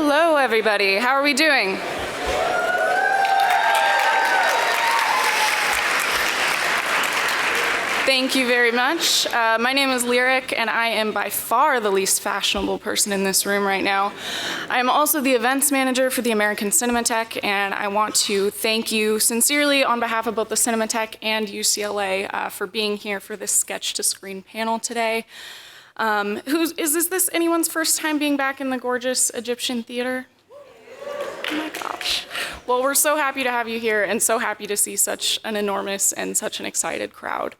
Hello, everybody. How are we doing? Thank you very much. My name is Lyric, and I am by far the least fashionable person in this room right now. I am also the events manager for the American Cinematheque, and I want to thank you sincerely on behalf of both the Cinematheque and UCLA for being here for this Sketch to Screen panel today. Is this anyone's first time being back in the gorgeous Egyptian theater? Oh my gosh. Well, we're so happy to have you here and so happy to see such an enormous and such an excited crowd.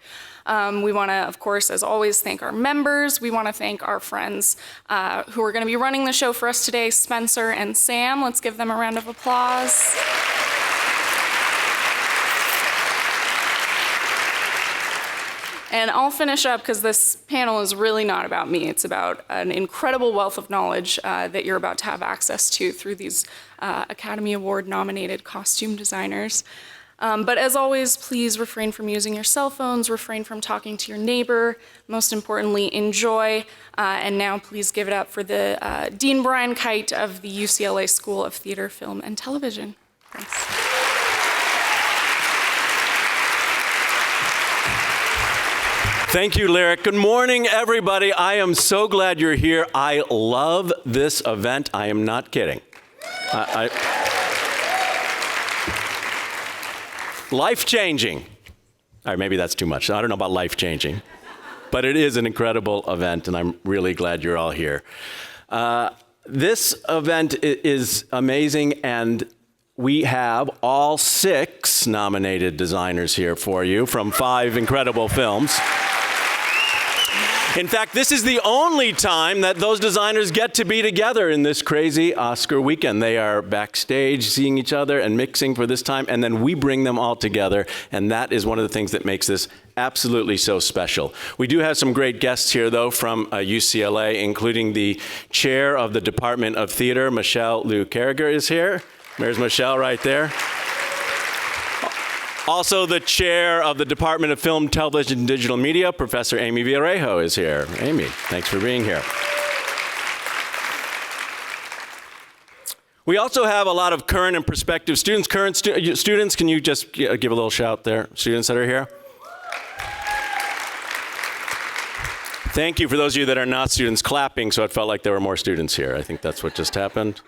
We want to, of course, as always, thank our members. We want to thank our friends who are going to be running the show for us today, Spencer and Sam. Let's give them a round of applause. And I'll finish up because this panel is really not about me. It's about an incredible wealth of knowledge that you're about to have access to through these Academy Award nominated costume designers. But as always, please refrain from using your cell phones, refrain from talking to your neighbor, most importantly, enjoy. And now please give it up for the Dean Brian Kite of the UCLA School of Theater, Film, and Television. Thanks. Thank you, Lyric. Good morning, everybody. I am so glad you're here. I love this event. I am not kidding. Life-changing. All right, maybe that's too much. I don't know about life-changing. But it is an incredible event, and I'm really glad you're all here. This event is amazing, and we have all 6 nominated designers here for you from 5 incredible films. In fact, this is the only time that those designers get to be together in this crazy Oscar weekend. They are backstage seeing each other and mixing for this time, and then we bring them all together, and that is one of the things that makes this absolutely so special. We do have some great guests here, though, from UCLA, including the chair of the Department of Theater, Michelle Lou Carragher is here. There's Michelle right there. Also, the chair of the Department of Film, Television, and Digital Media, Professor Amy Villarejo is here. Amy, thanks for being here. We also have a lot of current and prospective students. Students, can you just give a little shout there? Students that are here. Thank you for those of you that are not students clapping, so it felt like there were more students here. I think that's what just happened.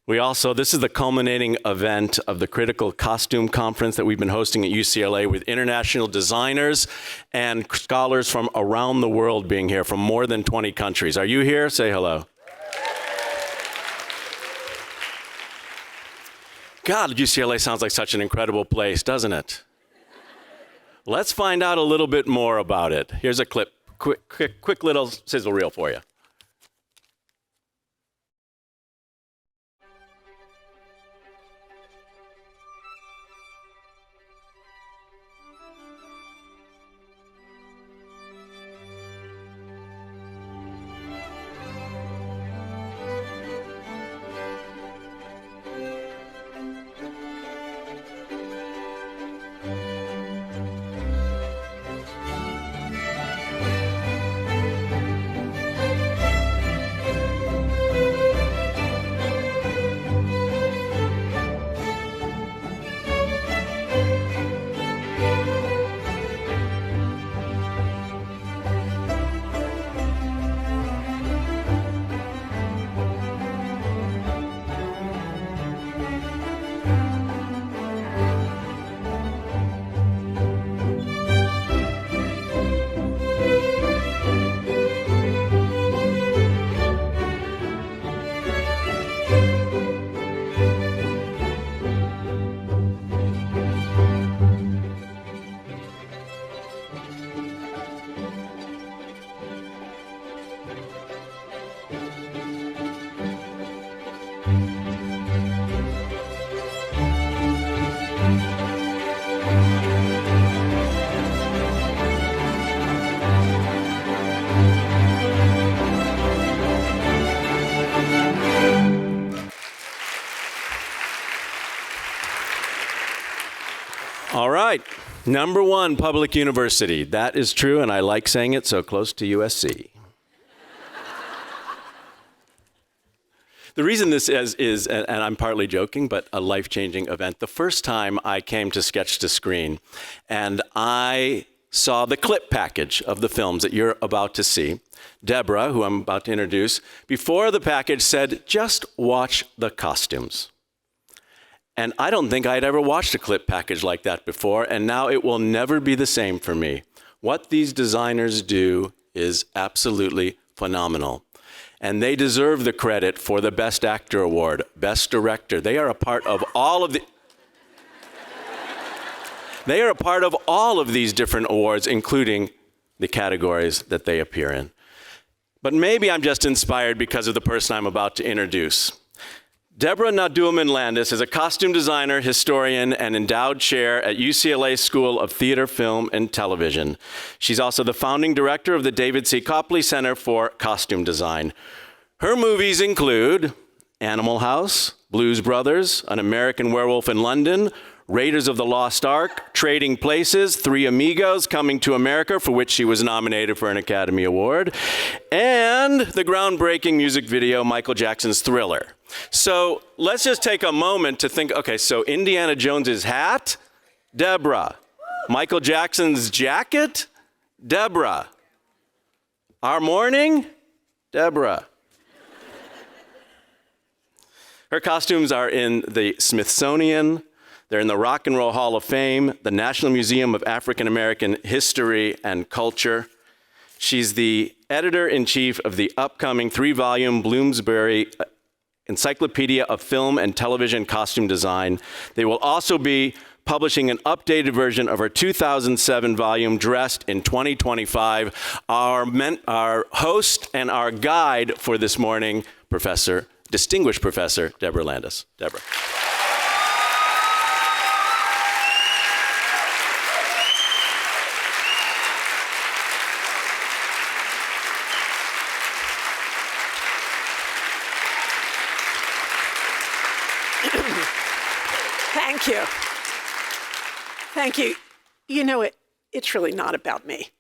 This is the culminating event of the Critical Costume Conference that we've been hosting at UCLA with international designers and scholars from around the world being here from more than 20 countries. Are you here? Say hello. God, UCLA sounds like such an incredible place, doesn't it? Let's find out a little bit more about it. Here's a clip, quick little sizzle reel for you. All right, number 1, public university. That is true, and I like saying it so close to USC. The reason this is, and I'm partly joking, but a life-changing event. The first time I came to Sketch to Screen, and I saw the clip package of the films that you're about to see, Deborah, who I'm about to introduce, before the package said, just watch the costumes. And I don't think I'd ever watched a clip package like that before, and now it will never be the same for me. What these designers do is absolutely phenomenal. And they deserve the credit for the Best Actor Award, Best Director. They are a part of all of the... They are a part of all of these different awards, including the categories that they appear in. But maybe I'm just inspired because of the person I'm about to introduce. Deborah Naduman-Landis is a costume designer, historian, and endowed chair at UCLA School of Theater, Film, and Television. She's also the founding director of the David C. Copley Center for Costume Design. Her movies include Animal House, Blues Brothers, An American Werewolf in London, Raiders of the Lost Ark, Trading Places, Three Amigos, Coming to America, for which she was nominated for an Academy Award, and the groundbreaking music video, Michael Jackson's Thriller. So let's just take a moment to think, okay, so Indiana Jones's hat, Deborah. Michael Jackson's jacket, Deborah. Our morning, Deborah. Her costumes are in the Smithsonian, they're in the Rock and Roll Hall of Fame, the National Museum of African American History and Culture. She's the editor-in-chief of the upcoming 3-volume Bloomsbury Encyclopedia of Film and Television Costume Design. They will also be publishing an updated version of her 2007 volume, Dressed in 2025. Our host and our guide for this morning, distinguished Professor Deborah Landis. Deborah. Thank you. Thank you. You know, it's really not about me.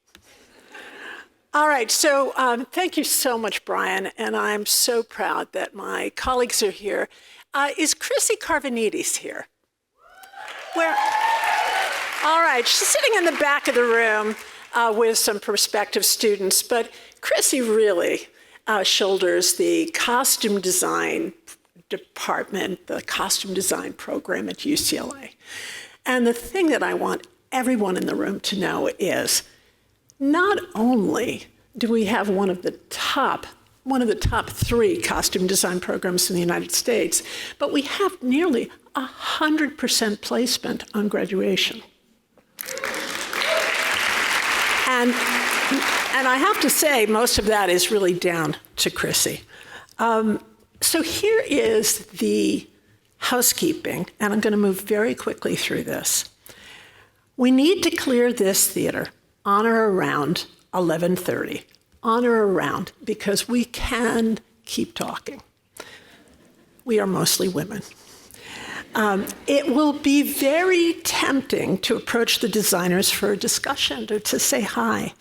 All right, so thank you so much, Brian, and I'm so proud that my colleagues are here. Is Chrissy Carvanides here? Where? All right, she's sitting in the back of the room with some prospective students, but Chrissy really shoulders the costume design department, the costume design program at UCLA. And the thing that I want everyone in the room to know is not only do we have one of the top 3 costume design programs in the United States, but we have nearly 100% placement on graduation. And I have to say, most of that is really down to Chrissy. So here is the housekeeping, and I'm going to move very quickly through this. We need to clear this theater on or around 11:30, on or around, because we can keep talking. We are mostly women. It will be very tempting to approach the designers for a discussion or to say hi,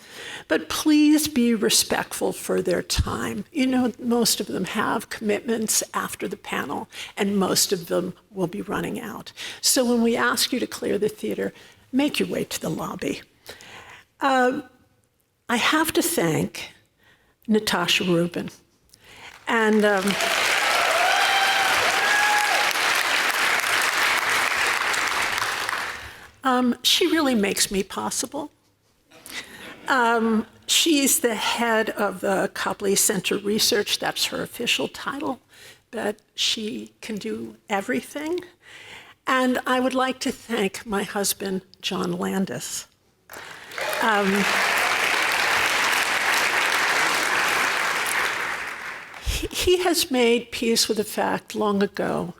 but please be respectful for their time. You know, most of them have commitments after the panel, and most of them will be running out. So when we ask you to clear the theater, make your way to the lobby. I have to thank Natasha Rubin. And she really makes me possible. She's the head of the Copley Center Research. That's her official title, but she can do everything. And I would like to thank my husband, John Landis. He has made peace with the fact long ago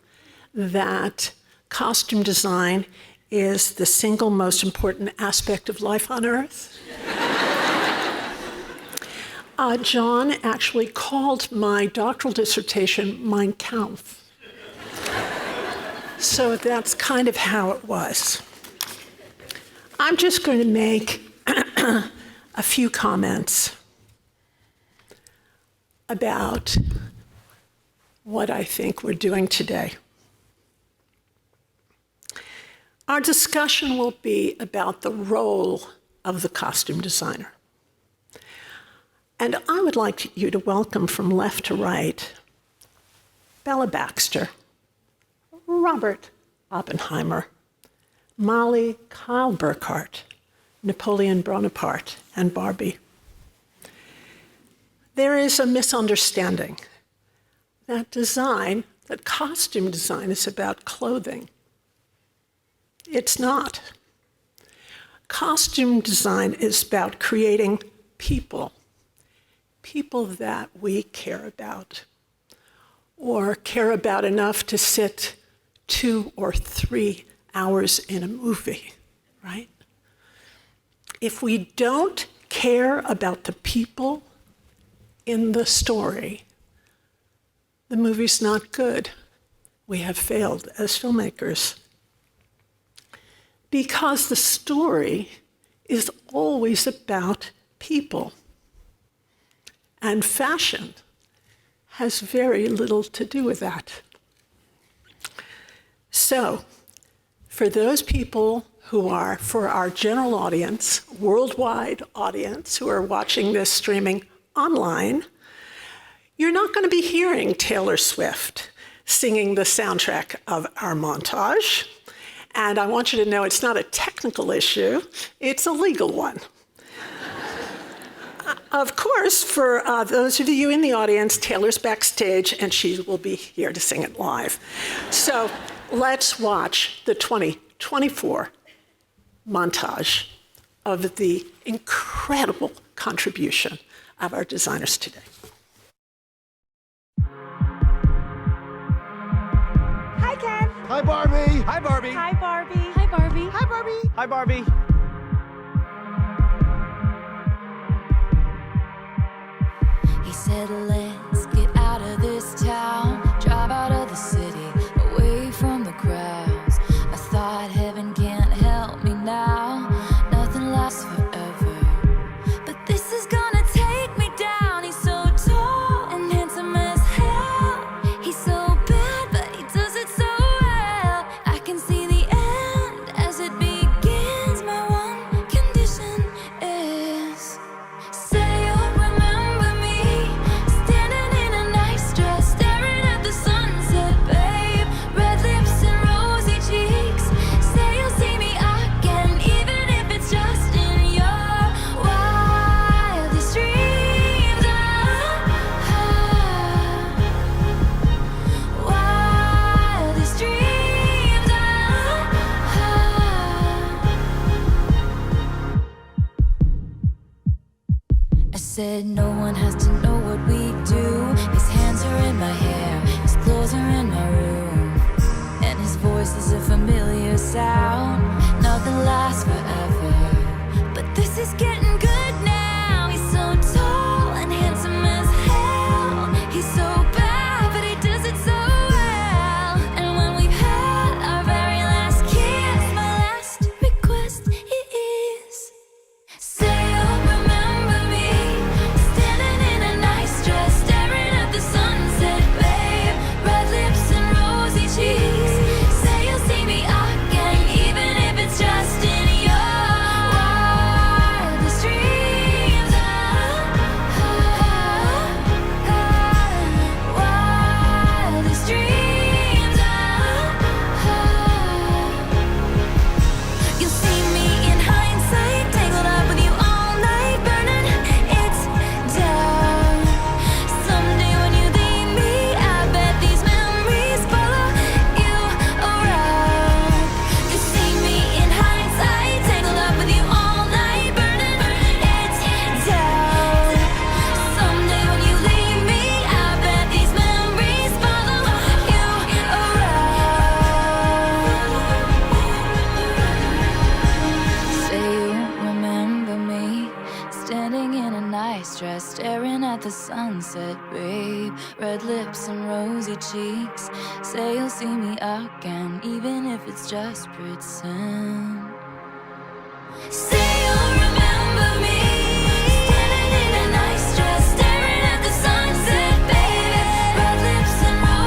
that costume design is the single most important aspect of life on Earth. John actually called my doctoral dissertation Mein Kampf. So that's kind of how it was. I'm just going to make a few comments about what I think we're doing today. Our discussion will be about the role of the costume designer. And I would like you to welcome from left to right Bella Baxter, Robert Oppenheimer, Molly Kyle Burkhart, Napoleon Bonaparte, and Barbie. There is a misunderstanding that costume design is about clothing. It's not. Costume design is about creating people that we care about, or care about enough to sit 2 or 3 hours in a movie, right? If we don't care about the people in the story, the movie's not good. We have failed as filmmakers. Because the story is always about people. And fashion has very little to do with that. So, for those people who are, for our general audience, worldwide audience, who are watching this streaming online, you're not going to be hearing Taylor Swift singing the soundtrack of our montage. And I want you to know it's not a technical issue, it's a legal one. Of course, for those of you in the audience, Taylor's backstage, and she will be here to sing it live. So let's watch the 2024 montage of the incredible contribution of our designers today. Hi, Ken. Hi, Barbie. Hi, Barbie. Hi, Barbie. Hi, Barbie. Hi, Barbie. Hi, Barbie. He said, let's get out of this town, drive out of the city, away from the crowds. I thought heaven can't help me now, nothing lasts forever. But this is gonna take me down. He's so tall and handsome as hell. He's so bad, but he does it so well. I can see the end as it begins. My one condition is, say you'll remember me, standing in a nice dress, staring at the sunset, babe. Red lips and rosy cheeks. Say you'll see me again, even if it's just in your wildest dreams. Wildest dreams. I said no one has to know what we do. His hands are in my hair, his clothes are in my room, and his voice is a familiar sound. Nothing lasts forever, but this is getting good now. He's so tall and handsome as hell. He's so bad, but he does it so well. And when we've had our very last kiss, my last request is, say you'll remember me, standing in a nice dress, staring at the sunset, babe. Red lips and rosy cheeks. Say you'll see me again, even if it's just in your wildest dreams. Wildest dreams. You'll see me in hindsight, tangled up with you all night, burning it down. Someday when you leave me, I bet these memories follow you around. You'll see me in hindsight, tangled up with you all night, burning it down. Someday when you leave me, I bet these memories follow you around. Say you remember me, standing in a nice dress, staring at the sunset, babe. Red lips and rosy cheeks. Say you'll see me again, even if it's just pretend. Say you'll remember me, standing in a nice dress, staring at the sunset, baby. Red lips and rosy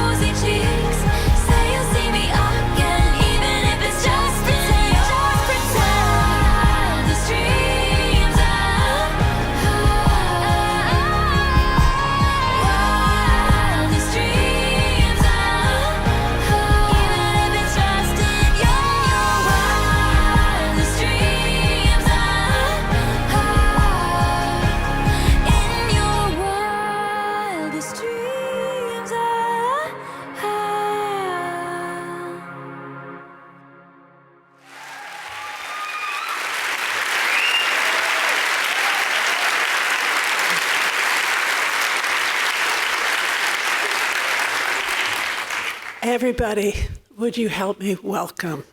Everybody, would you help me welcome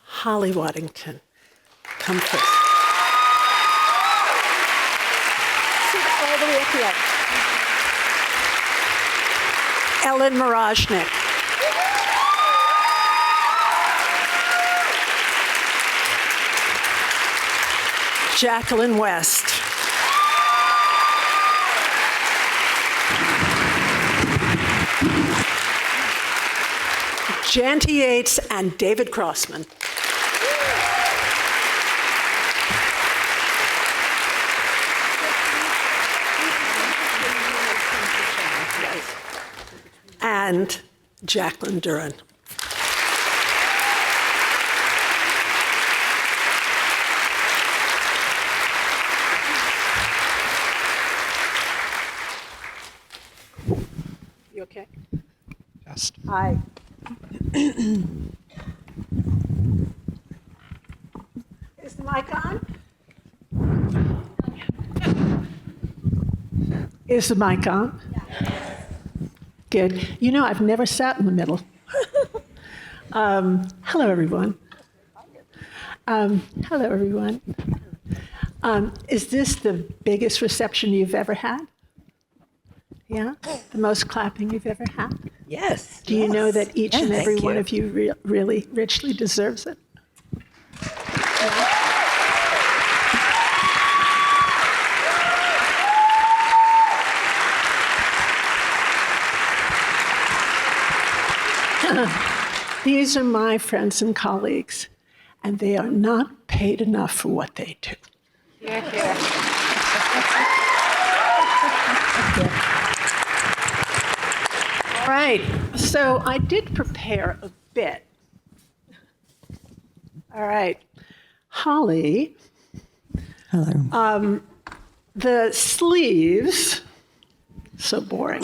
Holly Waddington? Come first. Sit all the way at the end. Ellen Mirajnik. Jacqueline West. Janty Yates and David Crossman. And Jacqueline Duran. You okay? Yes. Hi. Is the mic on? Is the mic on? Good. You know, I've never sat in the middle. Hello, everyone. Hello, everyone. Is this the biggest reception you've ever had? Yeah? The most clapping you've ever had? Yes. Do you know that each and every thank one you. of you really richly deserves it? These are my friends and colleagues, and they are not paid enough for what they do. All right, so I did prepare a bit. All right, Holly. Hello. The sleeves, so boring.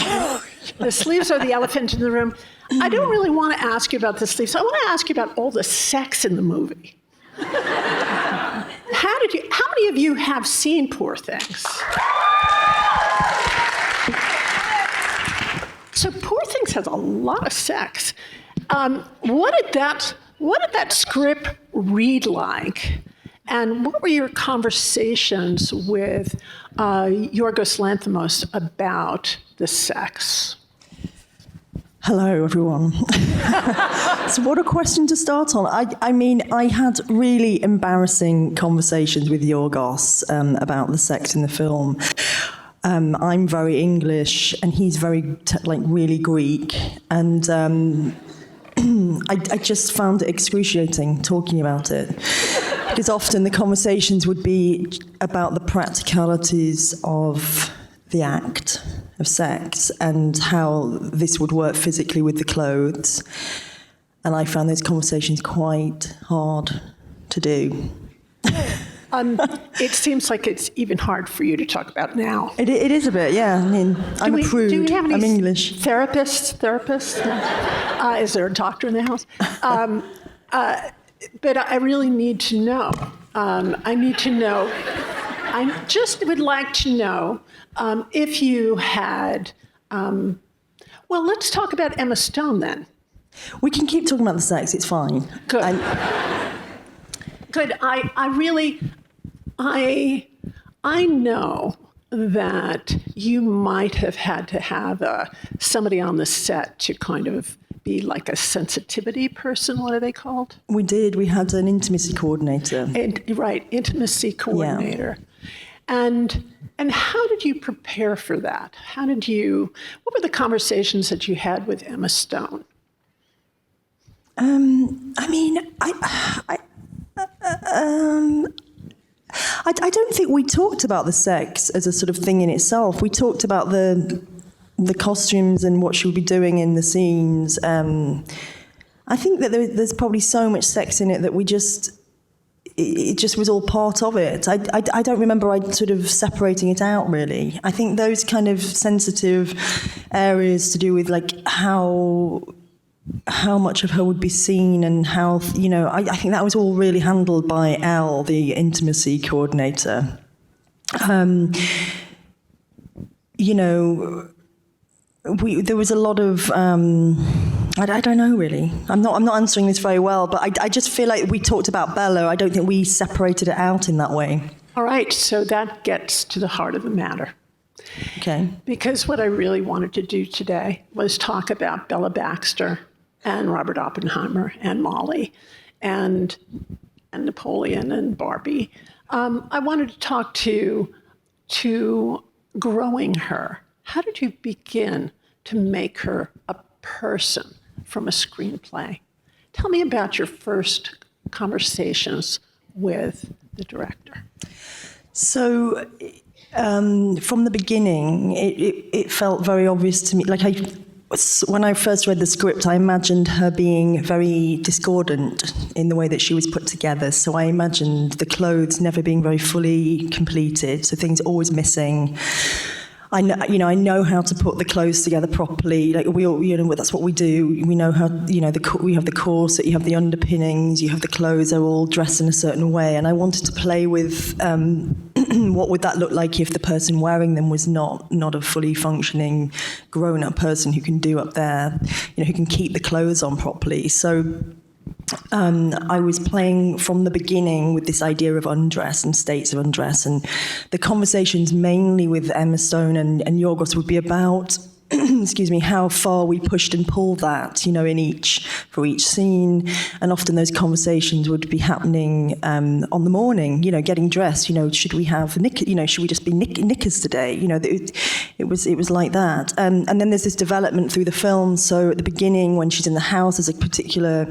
The sleeves are the elephant in the room. I don't really want to ask you about the sleeves. I want to ask you about all the sex in the movie. How many of you have seen Poor Things? So Poor Things has a lot of sex. What did that script read like? And what were your conversations with Yorgos Lanthimos about the sex? Hello, everyone. So what a question to start on. I mean, I had really embarrassing conversations with Yorgos about the sex in the film. I'm very English, and he's very, really Greek. And I just found it excruciating talking about it. Because often the conversations would be about the practicalities of the act of sex and how this would work physically with the clothes. And I found those conversations quite hard to do. It seems like it's even hard for you to talk about now. It is a bit, yeah. I mean, I'm a prude. Do we have any I'm English. Therapists? Is there a doctor in the house? But I really need to know. I just would like to know if you had, well, let's talk about Emma Stone then. We can keep talking about the sex, it's fine. Good. Good. I know that you might have had to have somebody on the set to kind of be like a sensitivity person. What are they called? We did. We had an intimacy coordinator. Right, intimacy coordinator. Yeah. And how did you prepare for that? What were the conversations that you had with Emma Stone? I mean, I don't think we talked about the sex as a sort of thing in itself. We talked about the costumes and what she would be doing in the scenes. I think that there's probably so much sex in it that it just was all part of it. I don't remember sort of separating it out, really. I think those kind of sensitive areas to do with like how much of her would be seen and how, I think that was all really handled by Elle, the intimacy coordinator. There was a lot of I don't know, really. I'm not answering this very well, but I just feel like we talked about Bella. I don't think we separated it out in that way. All right, so that gets to the heart of the matter. Okay. Because what I really wanted to do today was talk about Bella Baxter and Robert Oppenheimer and Molly and Napoleon and Barbie. I wanted to talk to growing her. How did you begin to make her a person from a screenplay? Tell me about your first conversations with the director. So from the beginning, it felt very obvious to me. Like when I first read the script, I imagined her being very discordant in the way that she was put together. So I imagined the clothes never being very fully completed, so things always missing. I know how to put the clothes together properly. Like we all, that's what we do. We know how, we have the corset, you have the underpinnings, you have the clothes. They're all dressed in a certain way. And I wanted to play with what would that look like if the person wearing them was not a fully functioning grown-up person who can do up there, who can keep the clothes on properly. So I was playing from the beginning with this idea of undress and states of undress, and the conversations mainly with Emma Stone and Yorgos would be about excuse me, how far we pushed and pulled that, for each scene. And often those conversations would be happening on the morning, getting dressed, should we have should we just be knickers today? It was like that. And then there's this development through the film. So at the beginning, when she's in the house, there's a particular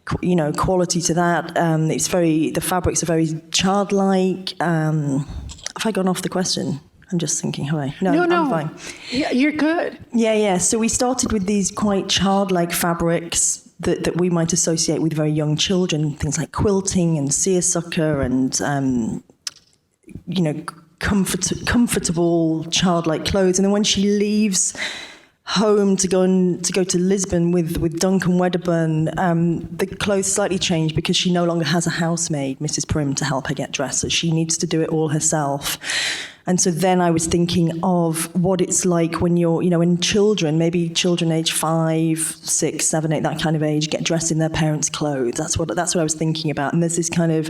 quality to that. The fabrics are very childlike. Have I gone off the question? I'm just thinking, hi. No, I'm fine. Yeah, you're good. Yeah. So we started with these quite childlike fabrics that we might associate with very young children, things like quilting and seersucker and, comfortable childlike clothes. And then when she leaves home to go to Lisbon with Duncan Wedderburn, the clothes slightly change because she no longer has a housemaid, Mrs. Prim, to help her get dressed. So she needs to do it all herself. And so then I was thinking of what it's like when you're, when children, maybe children age 5, 6, 7, 8, that kind of age, get dressed in their parents' clothes. That's what I was thinking about. And there's this kind of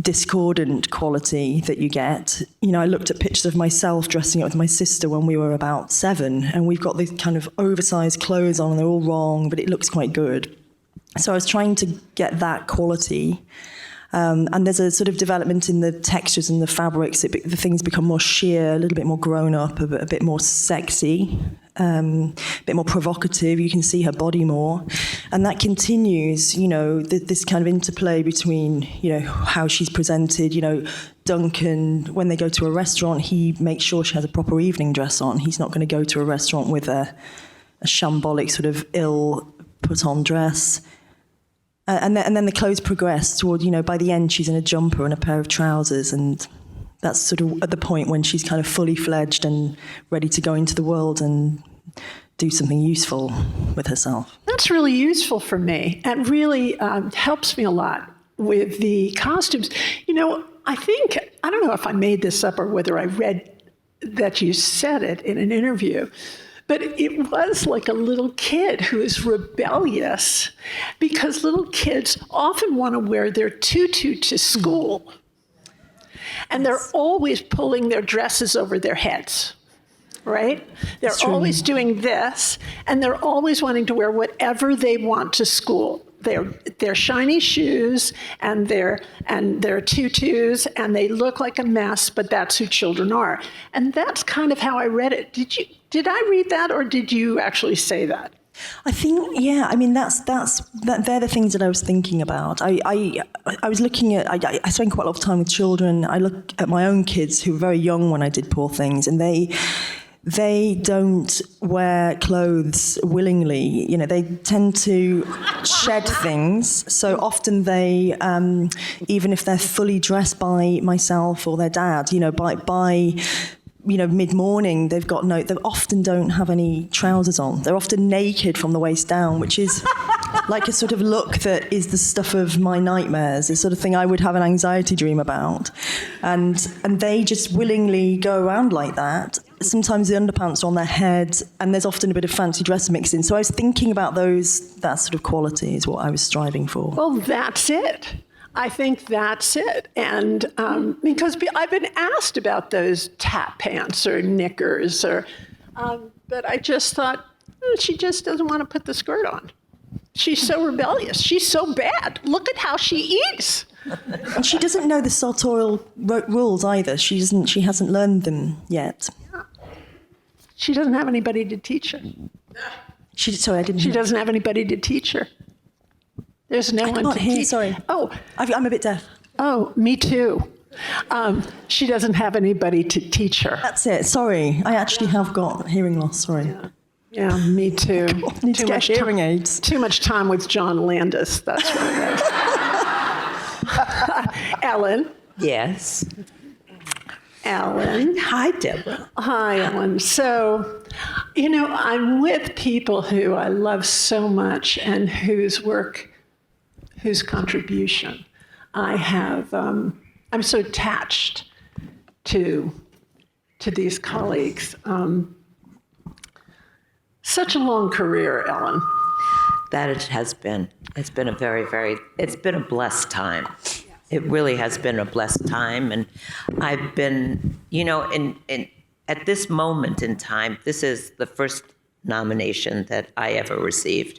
discordant quality that you get. I looked at pictures of myself dressing up with my sister when we were about 7, and we've got these kind of oversized clothes on, and they're all wrong, but it looks quite good. So I was trying to get that quality. And there's a sort of development in the textures and the fabrics. The things become more sheer, a little bit more grown up, a bit more sexy, a bit more provocative. You can see her body more. And that continues, this kind of interplay between, how she's presented. Duncan, when they go to a restaurant, he makes sure she has a proper evening dress on. He's not going to go to a restaurant with a shambolic sort of ill put-on dress. And then the clothes progress toward, by the end she's in a jumper and a pair of trousers, and that's sort of at the point when she's kind of fully fledged and ready to go into the world and do something useful with herself. That's really useful for me and really helps me a lot with the costumes. I don't know if I made this up or whether I read that you said it in an interview, but it was like a little kid who is rebellious because little kids often want to wear their tutu to school. And they're always pulling their dresses over their heads, right? They're always doing this, and they're always wanting to wear whatever they want to school. Their shiny shoes and their tutus, and they look like a mess, but that's who children are. And that's kind of how I read it. Did I read that, or did you actually say that? I think, yeah. I mean, they're the things that I was thinking about. I was looking at. I spend quite a lot of time with children. I look at my own kids who were very young when I did Poor Things, and they don't wear clothes willingly. They tend to shed things. So often they, even if they're fully dressed by myself or their dad, by mid-morning, they often don't have any trousers on. They're often naked from the waist down, which is like a sort of look that is the stuff of my nightmares, the sort of thing I would have an anxiety dream about. And they just willingly go around like that. sometimes the underpants are on their head, and there's often a bit of fancy dress mixed in. So I was thinking about that sort of quality is what I was striving for. Well, that's it. I think that's it. And because I've been asked about those tap pants or knickers, but I just thought, she just doesn't want to put the skirt on. She's so rebellious. She's so bad. Look at how she eats. And she doesn't know the sartorial rules either. She hasn't learned them yet. She doesn't have anybody to teach her. Sorry, I didn't. She doesn't have anybody to teach her. There's no one Not to here, teach. sorry. Oh, I'm a bit deaf. oh, me too. She doesn't have anybody to teach her. That's it. Sorry, I actually have got hearing loss. Sorry. Yeah, me too. Need to get hearing aids. Too much time with John Landis. That's what it is. Ellen. Yes. Ellen. Hi, Deborah. Hi, Ellen. So, I'm with people who I love so much and whose contribution I have. I'm so attached to these colleagues. Such a long career, Ellen. That it has been. It's been a it's been a blessed time. It really has been a blessed time. And I've been, at this moment in time, this is the first nomination that I ever received.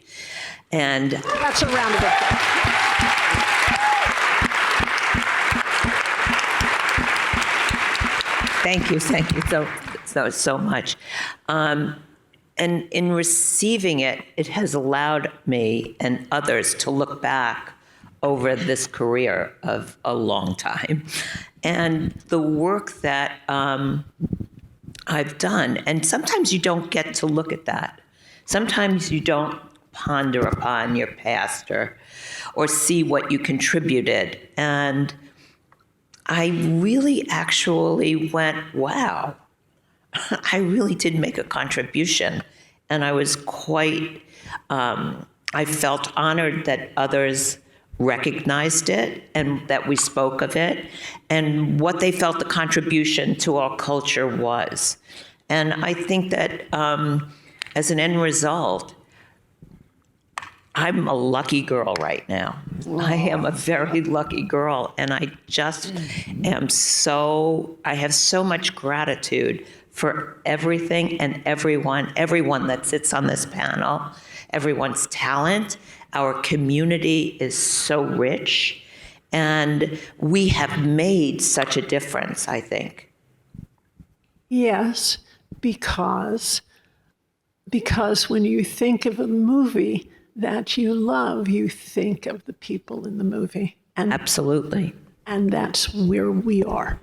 And That's a round of applause. thank you so much. And in receiving it, it has allowed me and others to look back over this career of a long time and the work that I've done. And sometimes you don't get to look at that. Sometimes you don't ponder upon your past or see what you contributed. And I really actually went, wow, I really did make a contribution. And I was quite, I felt honored that others recognized it and that we spoke of it and what they felt the contribution to our culture was. And I think that as an end result, I'm a lucky girl right now. I am a very lucky girl, and I just I have so much gratitude for everything and everyone that sits on this panel, everyone's talent. Our community is so rich, and we have made such a difference, I think. Yes, because when you think of a movie that you love, you think of the people in the movie. And Absolutely. And that's where we are,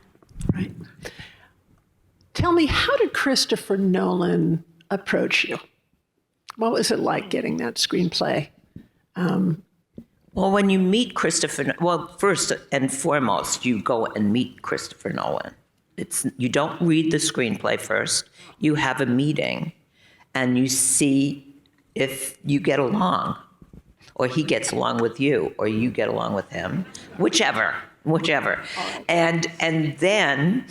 right? Tell me, how did Christopher Nolan approach you? What was it like getting that screenplay? Well, when you meet first and foremost, you go and meet Christopher Nolan. You don't read the screenplay first. You have a meeting, and you see if you get along, or he gets along with you, or you get along with him, whichever. And then,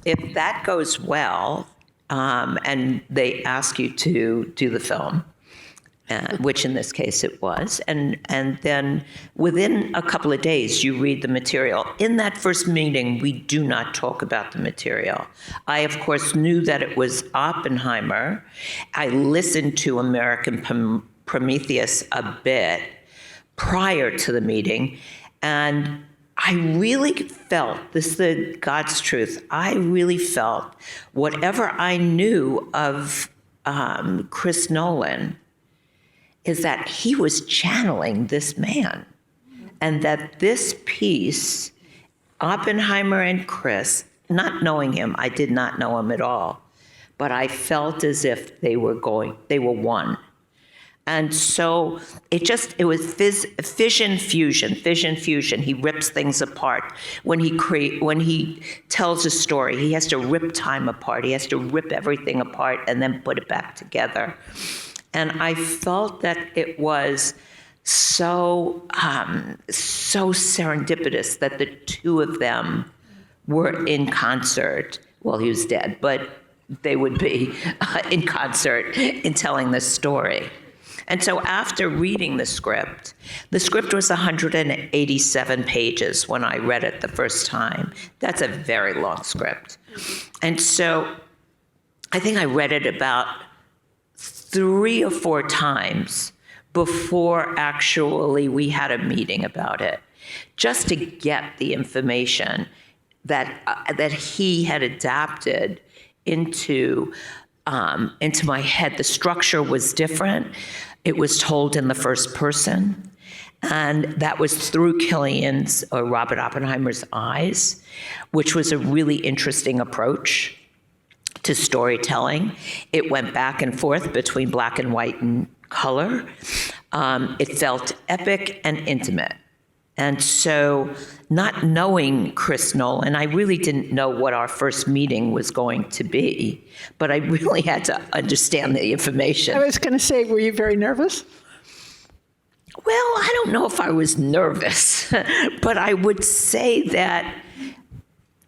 if that goes well, and they ask you to do the film, which in this case it was, and then within a couple of days you read the material. In that first meeting, we do not talk about the material. I, of course, knew that it was Oppenheimer. I listened to American Prometheus a bit prior to the meeting, and I really felt, this is God's truth, I really felt whatever I knew of Chris Nolan is that he was channeling this man, and that this piece, Oppenheimer and Chris, not knowing him, I did not know him at all, but I felt as if they were one. And so it was fission fusion. He rips things apart. When he tells a story, he has to rip time apart. He has to rip everything apart and then put it back together. And I felt that it was so serendipitous that the two of them were in concert. Well, he was dead, but they would be in concert in telling this story. And so after reading the script was 187 pages when I read it the first time. That's a very long script. And so I think I read it about 3 or 4 times before actually we had a meeting about it, just to get the information that he had adapted into my head. The structure was different. It was told in the first person, and that was through Killian's or Robert Oppenheimer's eyes, which was a really interesting approach to storytelling. It went back and forth between black and white and color. It felt epic and intimate. And so, not knowing Chris Nolan, I really didn't know what our first meeting was going to be, but I really had to understand the information. I was going to say, were you very nervous? Well, I don't know if I was nervous, but I would say that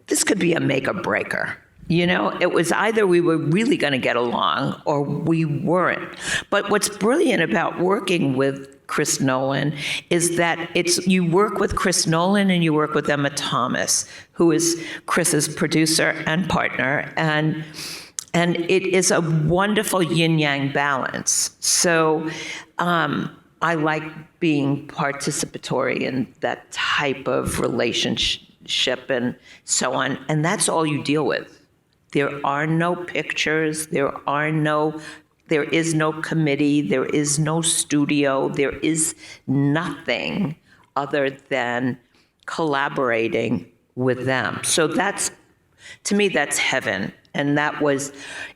this could be a make or breaker. You know, it was either we were really going to get along or we weren't. But what's brilliant about working with Chris Nolan is that you work with Chris Nolan and you work with Emma Thomas, who is Chris's producer and partner, and it is a wonderful yin-yang balance. So I like being participatory in that type of relationship and so on, and that's all you deal with. There are no pictures, there is no committee, there is no studio, there is nothing other than collaborating with them. So to me, that's heaven. And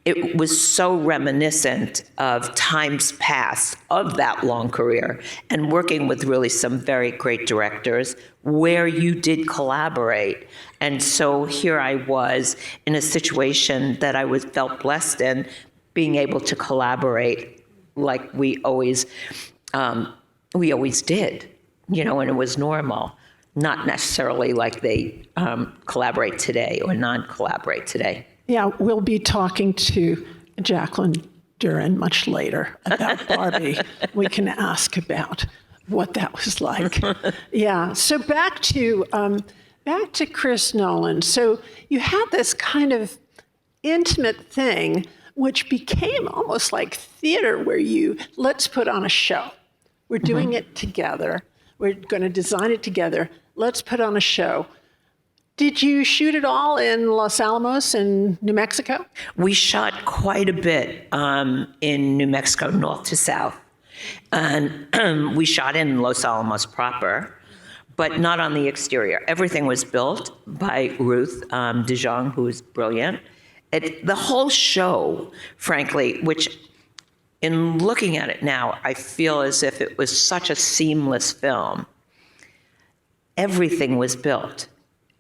it was so reminiscent of times past of that long career and working with really some very great directors where you did collaborate. And so here I was in a situation that I felt blessed in, being able to collaborate like we always did, you know, and it was normal, not necessarily like they collaborate today or non-collaborate today. Yeah, we'll be talking to Jacqueline Duran much later about Barbie. We can ask about what that was like. Yeah, so back to Chris Nolan. So you had this kind of intimate thing which became almost like theater where let's put on a show. We're doing it together. We're going to design it together. Let's put on a show. Did you shoot it all in Los Alamos in New Mexico? We shot quite a bit in New Mexico, north to south. And we shot in Los Alamos proper, but not on the exterior. Everything was built by Ruth DeJong, who is brilliant. The whole show, frankly, which in looking at it now, I feel as if it was such a seamless film. Everything was built.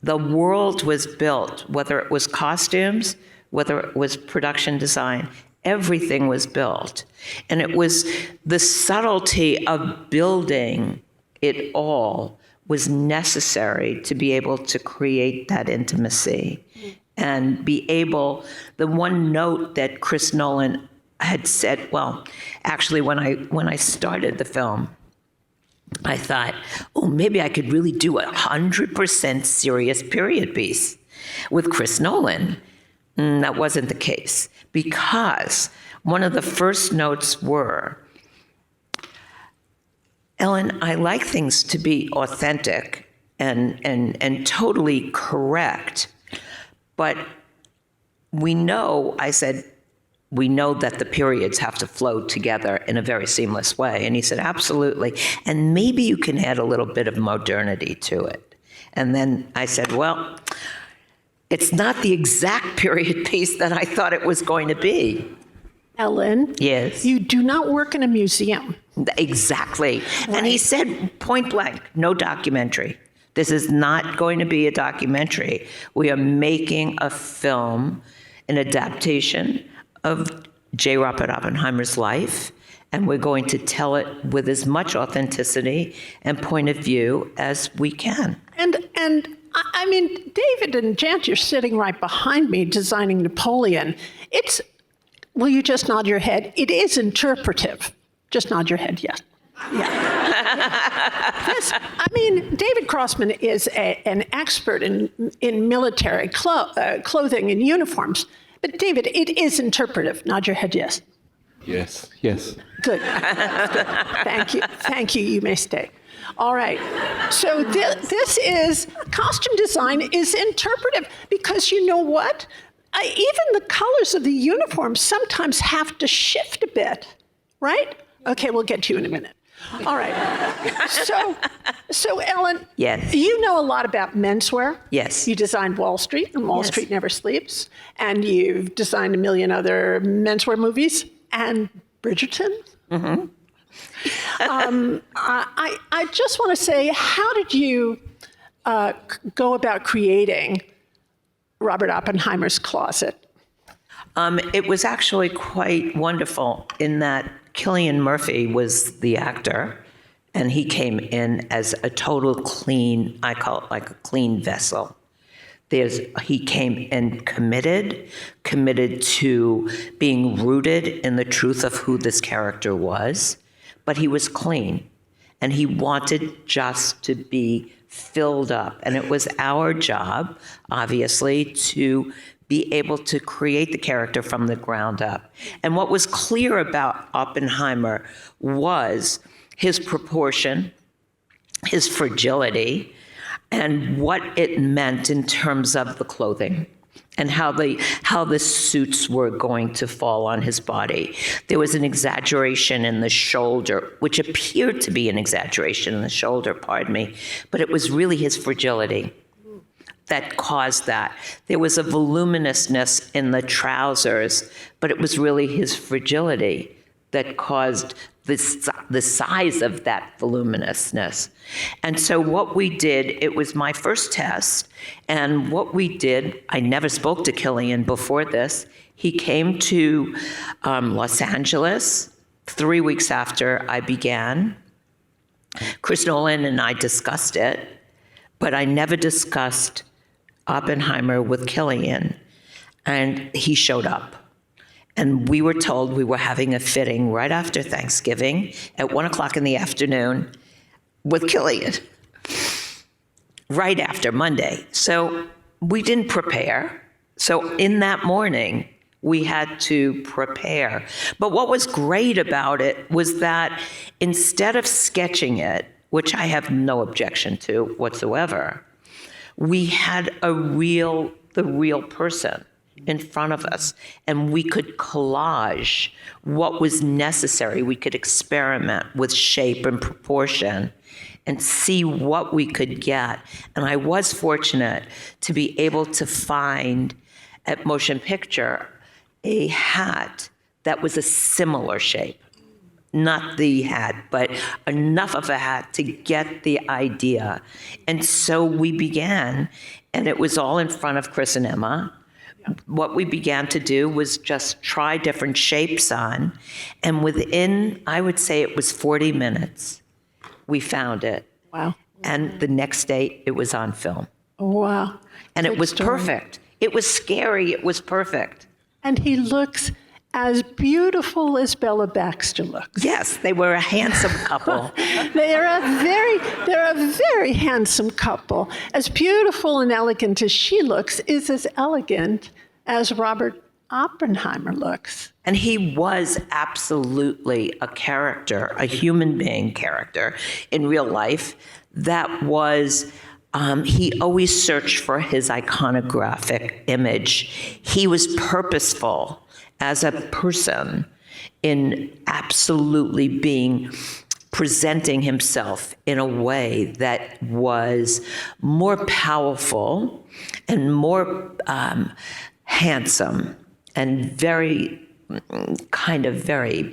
The world was built, whether it was costumes, whether it was production design, everything was built. And it was the subtlety of building it all was necessary to be able to create that intimacy and be able, the one note that Chris Nolan had said, well, actually when I started the film, I thought, oh, maybe I could really do 100% serious period piece with Chris Nolan. That wasn't the case, because one of the first notes were, Ellen, I like things to be authentic and totally correct, but we know that the periods have to flow together in a very seamless way. And he said, absolutely. And maybe you can add a little bit of modernity to it. And then I said, well, it's not the exact period piece that I thought it was going to be. Ellen? Yes? You do not work in a museum. Exactly. Right. And he said, point blank, no documentary. This is not going to be a documentary. We are making a film, an adaptation of J. Robert Oppenheimer's life, and we're going to tell it with as much authenticity and point of view as we can. And I mean, David and Jant, you're sitting right behind me designing Napoleon. Will you just nod your head? It is interpretive. Just nod your head, yes. Yeah. David Crossman is an expert in military clothing and uniforms. But David, it is interpretive. Nod your head, yes. Yes. Good. Thank you. Thank you. You may stay. All right. So this is, costume design is interpretive because you know what? Even the colors of the uniforms sometimes have to shift a bit, right? Okay, we'll get to you in a minute. All right. So Ellen, Yes. You know a lot about menswear. Yes. You designed Wall Street, and Wall Yes. Street Never Sleeps, and you've designed a million other menswear movies, and Bridgerton. Mm-hmm. I just want to say, how did you go about creating Robert Oppenheimer's closet? It was actually quite wonderful in that Cillian Murphy was the actor, and he came in as a total clean, I call it like a clean vessel. He came in committed to being rooted in the truth of who this character was, but he was clean, and he wanted just to be filled up. And it was our job, obviously, to be able to create the character from the ground up. And what was clear about Oppenheimer was his proportion, his fragility, and what it meant in terms of the clothing and how the suits were going to fall on his body. There was an exaggeration in the shoulder, which appeared to be an exaggeration in the shoulder, pardon me, but it was really his fragility that caused that. There was a voluminousness in the trousers, but it was really his fragility that caused the size of that voluminousness. And so what we did, it was my first test, and what we did, I never spoke to Cillian before this. He came to Los Angeles 3 weeks after I began. Chris Nolan and I discussed it, but I never discussed Oppenheimer with Cillian, and he showed up. And we were told we were having a fitting right after Thanksgiving at 1 o'clock in the afternoon with Cillian, right after Monday. So we didn't prepare. So in that morning, we had to prepare. But what was great about it was that instead of sketching it, which I have no objection to whatsoever, we had the real person in front of us, and we could collage what was necessary. We could experiment with shape and proportion and see what we could get. And I was fortunate to be able to find at Motion Picture a hat that was a similar shape. Not the hat, but enough of a hat to get the idea. And so we began, and it was all in front of Chris and Emma. What we began to do was just try different shapes on, and within, I would say it was 40 minutes, we found it. Wow. And the next day, it was on film. Wow. And Good it was story. perfect. It was scary, it was perfect. And he looks as beautiful as Bella Baxter looks. Yes, they were a handsome couple. They're a very handsome couple. As beautiful and elegant as she looks is as elegant as Robert Oppenheimer looks. And he was absolutely a character, a human being character in real life that was, he always searched for his iconographic image. He was purposeful as a person in absolutely presenting himself in a way that was more powerful and more handsome and very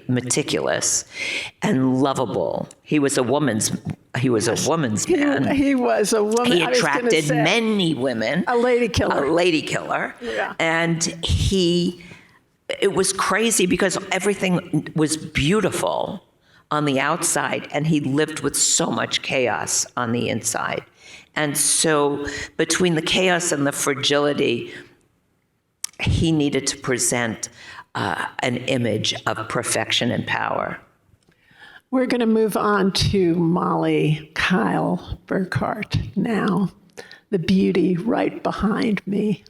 meticulous and lovable. He was a woman's man. He was a woman. He I was gonna attracted say. many women. A lady killer. A lady killer. Yeah. And it was crazy because everything was beautiful on the outside, and he lived with so much chaos on the inside. And so between the chaos and the fragility, he needed to present an image of perfection and power. We're going to move on to Molly Kyle Burkhart now, the beauty right behind me.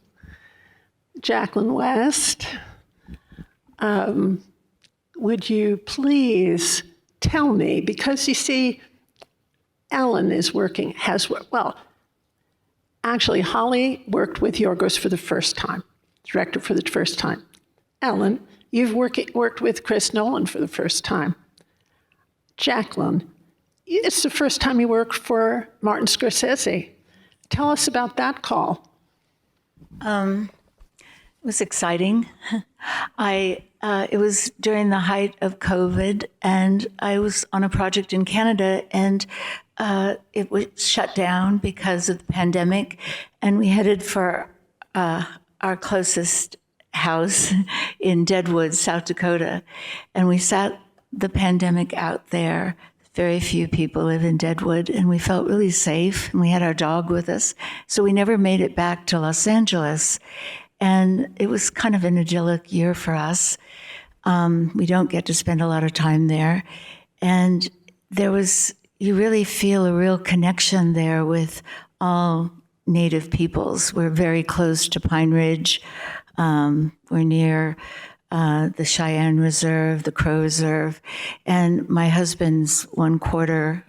Jacqueline West, would you please tell me, because you see, Ellen is working, actually, Holly worked with Yorgos for the first time, director for the first time. Ellen, you've worked with Chris Nolan for the first time. Jacqueline, it's the first time you worked for Martin Scorsese. Tell us about that call. It was exciting. It was during the height of COVID, and I was on a project in Canada, and it was shut down because of the pandemic, and we headed for our closest house in Deadwood, South Dakota, and we sat the pandemic out there. Very few people live in Deadwood, and we felt really safe, and we had our dog with us, so we never made it back to Los Angeles. And it was kind of an idyllic year for us. We don't get to spend a lot of time there. And you really feel a real connection there with all Native peoples. We're very close to Pine Ridge. We're near the Cheyenne Reserve, the Crow Reserve, and my husband's 1/4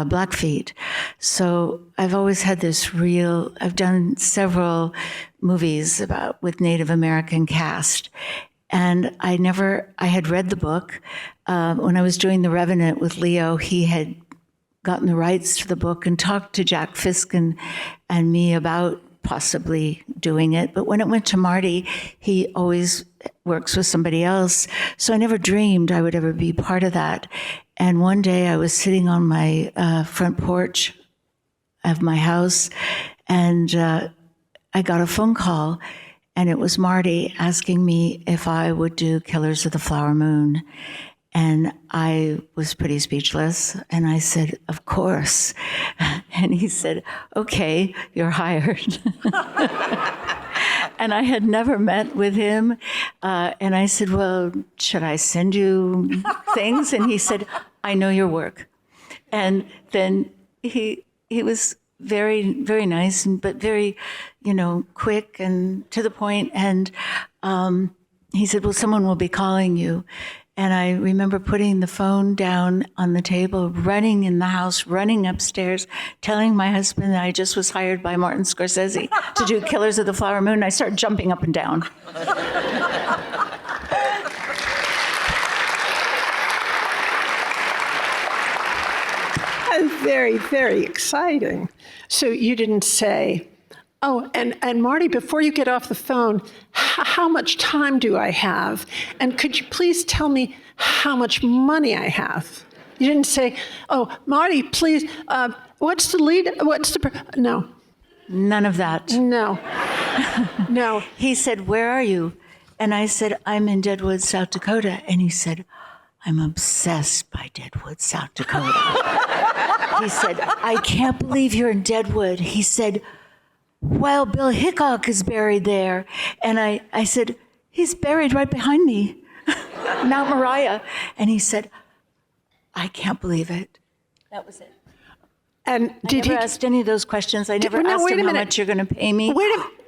Blackfeet. So I've always had I've done several movies with Native American cast. And I had read the book. When I was doing The Revenant with Leo, he had gotten the rights to the book and talked to Jack Fisk and me about possibly doing it. But when it went to Marty, he always works with somebody else. So I never dreamed I would ever be part of that. And one day I was sitting on my front porch of my house, and I got a phone call, and it was Marty asking me if I would do Killers of the Flower Moon. And I was pretty speechless, and I said, of course. And he said, okay, you're hired. And I had never met with him. And I said, well, should I send you things? And he said, I know your work. And then he was very, very nice, but very, quick and to the point. And he said, well, someone will be calling you. And I remember putting the phone down on the table, running in the house, running upstairs, telling my husband that I just was hired by Martin Scorsese to do Killers of the Flower Moon. I started jumping up and down. That's very, very exciting. So you didn't say, oh, and Marty, before you get off the phone, how much time do I have? And could you please tell me how much money I have? You didn't say, oh, Marty, please, what's the lead? No. None of that. No. No. He said, where are you? And I said, I'm in Deadwood, South Dakota. And he said, I'm obsessed by Deadwood, South Dakota. He said, I can't believe you're in Deadwood. He said, well, Bill Hickok is buried there. And I said, he's buried right behind me, Mount Moriah. And he said, I can't believe it. That was it. And I never asked any of those questions. I never asked him how much you're going to pay me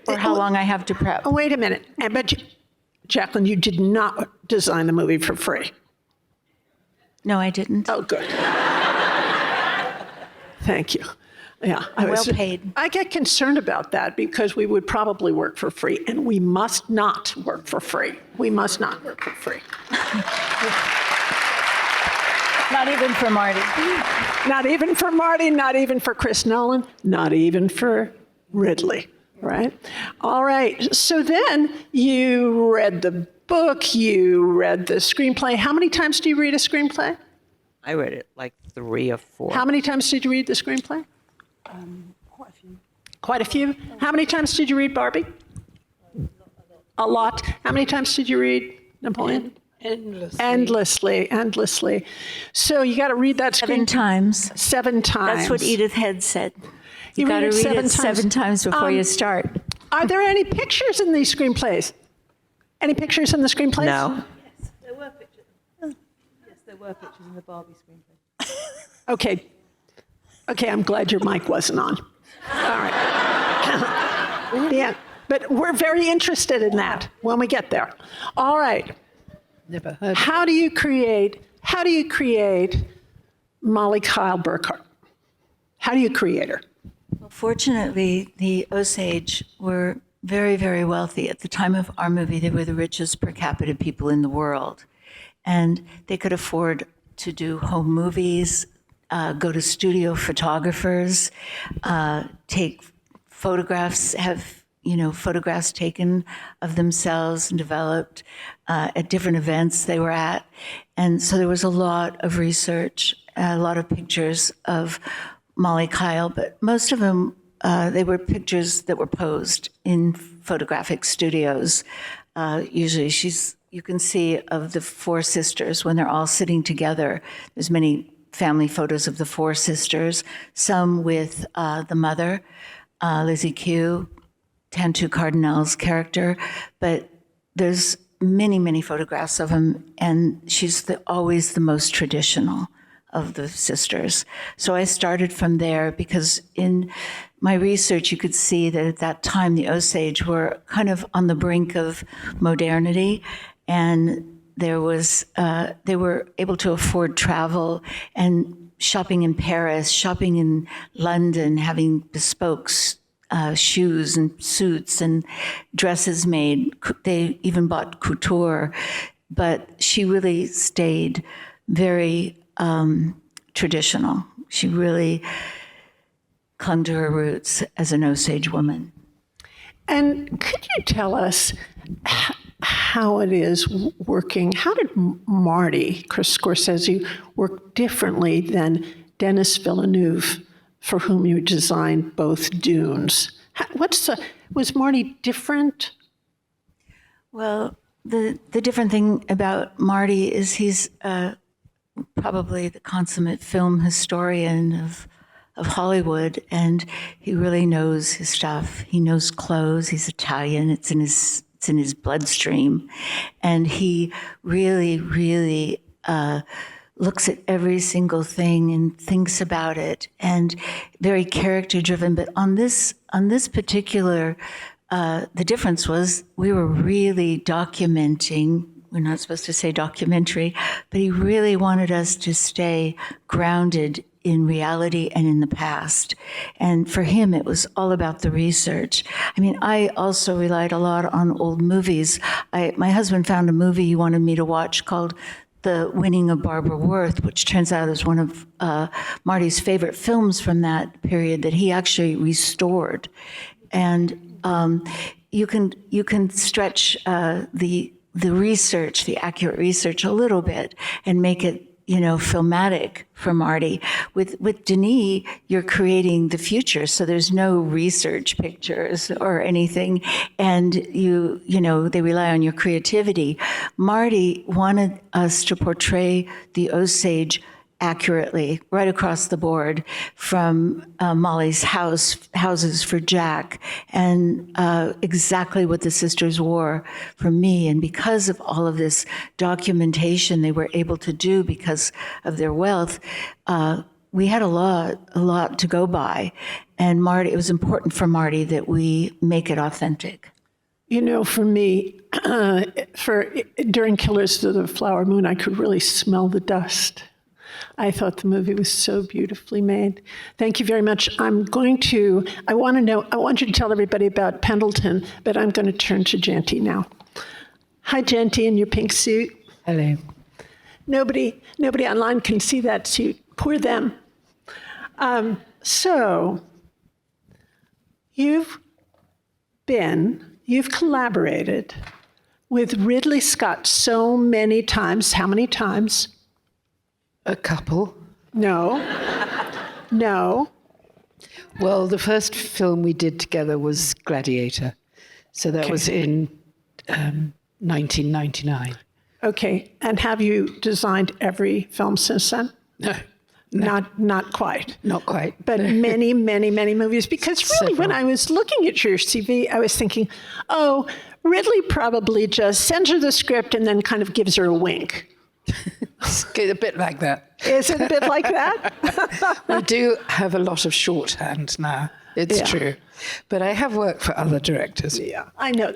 or how long I have to prep. Wait a minute. But Jacqueline, you did not design the movie for free. No, I didn't. Oh, good. Thank you. Yeah, well paid. I get concerned about that because we would probably work for free, and we must not work for free. We must not work for free. Not even for Marty. Not even for Marty, not even for Chris Nolan, not even for Ridley, right? All right, so then you read the book, you read the screenplay. How many times do you read a screenplay? I read it like 3 or 4. How many times did you read the screenplay? Quite a few. Quite a few? How many times did you read Barbie? A lot. How many times did you read Napoleon? Endlessly. So you got to read that 7 times. 7 times. That's what Edith Head said. You got to read seven it times. 7 times before you start. Are there any pictures in these screenplays? Any pictures in the screenplays? No. There were pictures. Yes, there were pictures in the Barbie screenplay. Okay. Okay, I'm glad your mic wasn't on. All right. Yeah, but we're very interested in that when we get there. All right. Never heard. How do you create Molly Kyle Burkhart? How do you create her? Fortunately, the Osage were very, very wealthy. At the time of our movie, they were the richest per capita people in the world. And they could afford to do home movies, go to studio photographers, take photographs, have photographs taken of themselves and developed at different events they were at. And so there was a lot of research, a lot of pictures of Molly Kyle, but most of them, they were pictures that were posed in photographic studios. Usually you can see of the 4 sisters when they're all sitting together. There's many family photos of the 4 sisters, some with the mother, Lizzie Q, Tantu Cardinal's character, but there's many, many photographs of them, and she's always the most traditional of the sisters. So I started from there because in my research, you could see that at that time, the Osage were kind of on the brink of modernity, and there was, they were able to afford travel and shopping in Paris, shopping in London, having bespoke shoes and suits and dresses made. They even bought couture, but she really stayed very traditional. She really clung to her roots as an Osage woman. And could you tell us how it is working? How did Marty, Chris Scorsese, work differently than Denis Villeneuve, for whom you designed both Dunes? Was Marty different? Well, the different thing about Marty is he's probably the consummate film historian of Hollywood, and he really knows his stuff. He knows clothes. He's Italian. It's in his bloodstream, and he really looks at every single thing and thinks about it, and very character driven. But on this particular, the difference was we were really documenting. We're not supposed to say documentary, but he really wanted us to stay grounded in reality and in the past. And for him, it was all about the research. I mean, I also relied a lot on old movies. My husband found a movie he wanted me to watch called The Winning of Barbara Worth, which turns out is one of Marty's favorite films from that period that he actually restored. And you can stretch the research, the accurate research a little bit and make it, filmatic for Marty. With Denis, you're creating the future, so there's no research pictures or anything, and they rely on your creativity. Marty wanted us to portray the Osage accurately, right across the board, from Molly's houses for Jack, and exactly what the sisters wore for me. And because of all of this documentation they were able to do because of their wealth, we had a lot to go by. And Marty, it was important for Marty that we make it authentic. For me, during Killers of the Flower Moon, I could really smell the dust. I thought the movie was so beautifully made. Thank you very much. I want you to tell everybody about Pendleton, but I'm going to turn to Janty now. Hi, Janty, in your pink suit. Hello. Nobody online can see that suit. Poor them. So, you've collaborated with Ridley Scott so many times. How many times? A couple. No. Well, the first film we did together was Gladiator. So that was in 1999. Okay. And have you designed every film since then? No. Not quite. Not quite. But many, many, many movies. Because really, when I was looking at your CV, I was thinking, oh, Ridley probably just sends her the script and then kind of gives her a wink. It's a bit like that. Is it a bit like that? We do have a lot of shorthand now. It's true. But I have worked for other directors. Yeah, I know.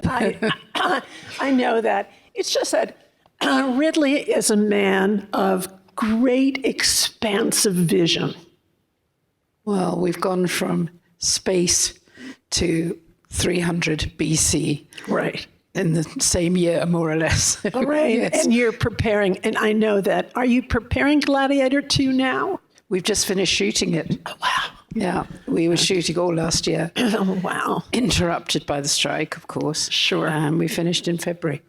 I know that. It's just that Ridley is a man of great expansive vision. Well, we've gone from space to 300 BC. Right. In the same year, more or less. All right. Yes. And you're preparing, and I know that. Are you preparing Gladiator 2 now? We've just finished shooting it. Oh, wow. Yeah, we were shooting all last year. Oh, wow. Interrupted by the strike, of course. Sure. And we finished in February.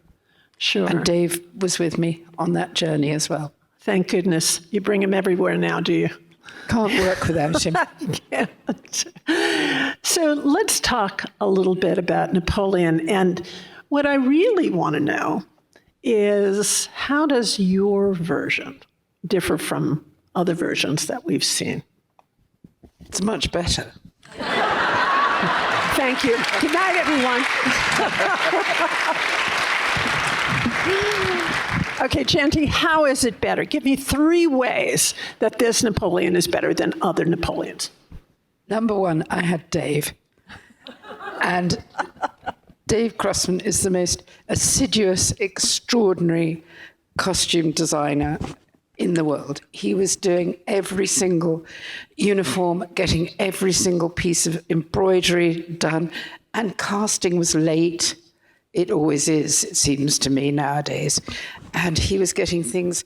Sure. And Dave was with me on that journey as well. Thank goodness. You bring him everywhere now, do you? Can't work without him. Can't. So let's talk a little bit about Napoleon. And what I really want to know is, how does your version differ from other versions that we've seen? It's much better. Thank you. Good night, everyone. Okay, Janty, how is it better? Give me 3 ways that this Napoleon is better than other Napoleons. Number one, I had Dave. And Dave Crossman is the most assiduous, extraordinary costume designer in the world. He was doing every single uniform, getting every single piece of embroidery done, and casting was late. It always is, it seems to me nowadays. And he was getting things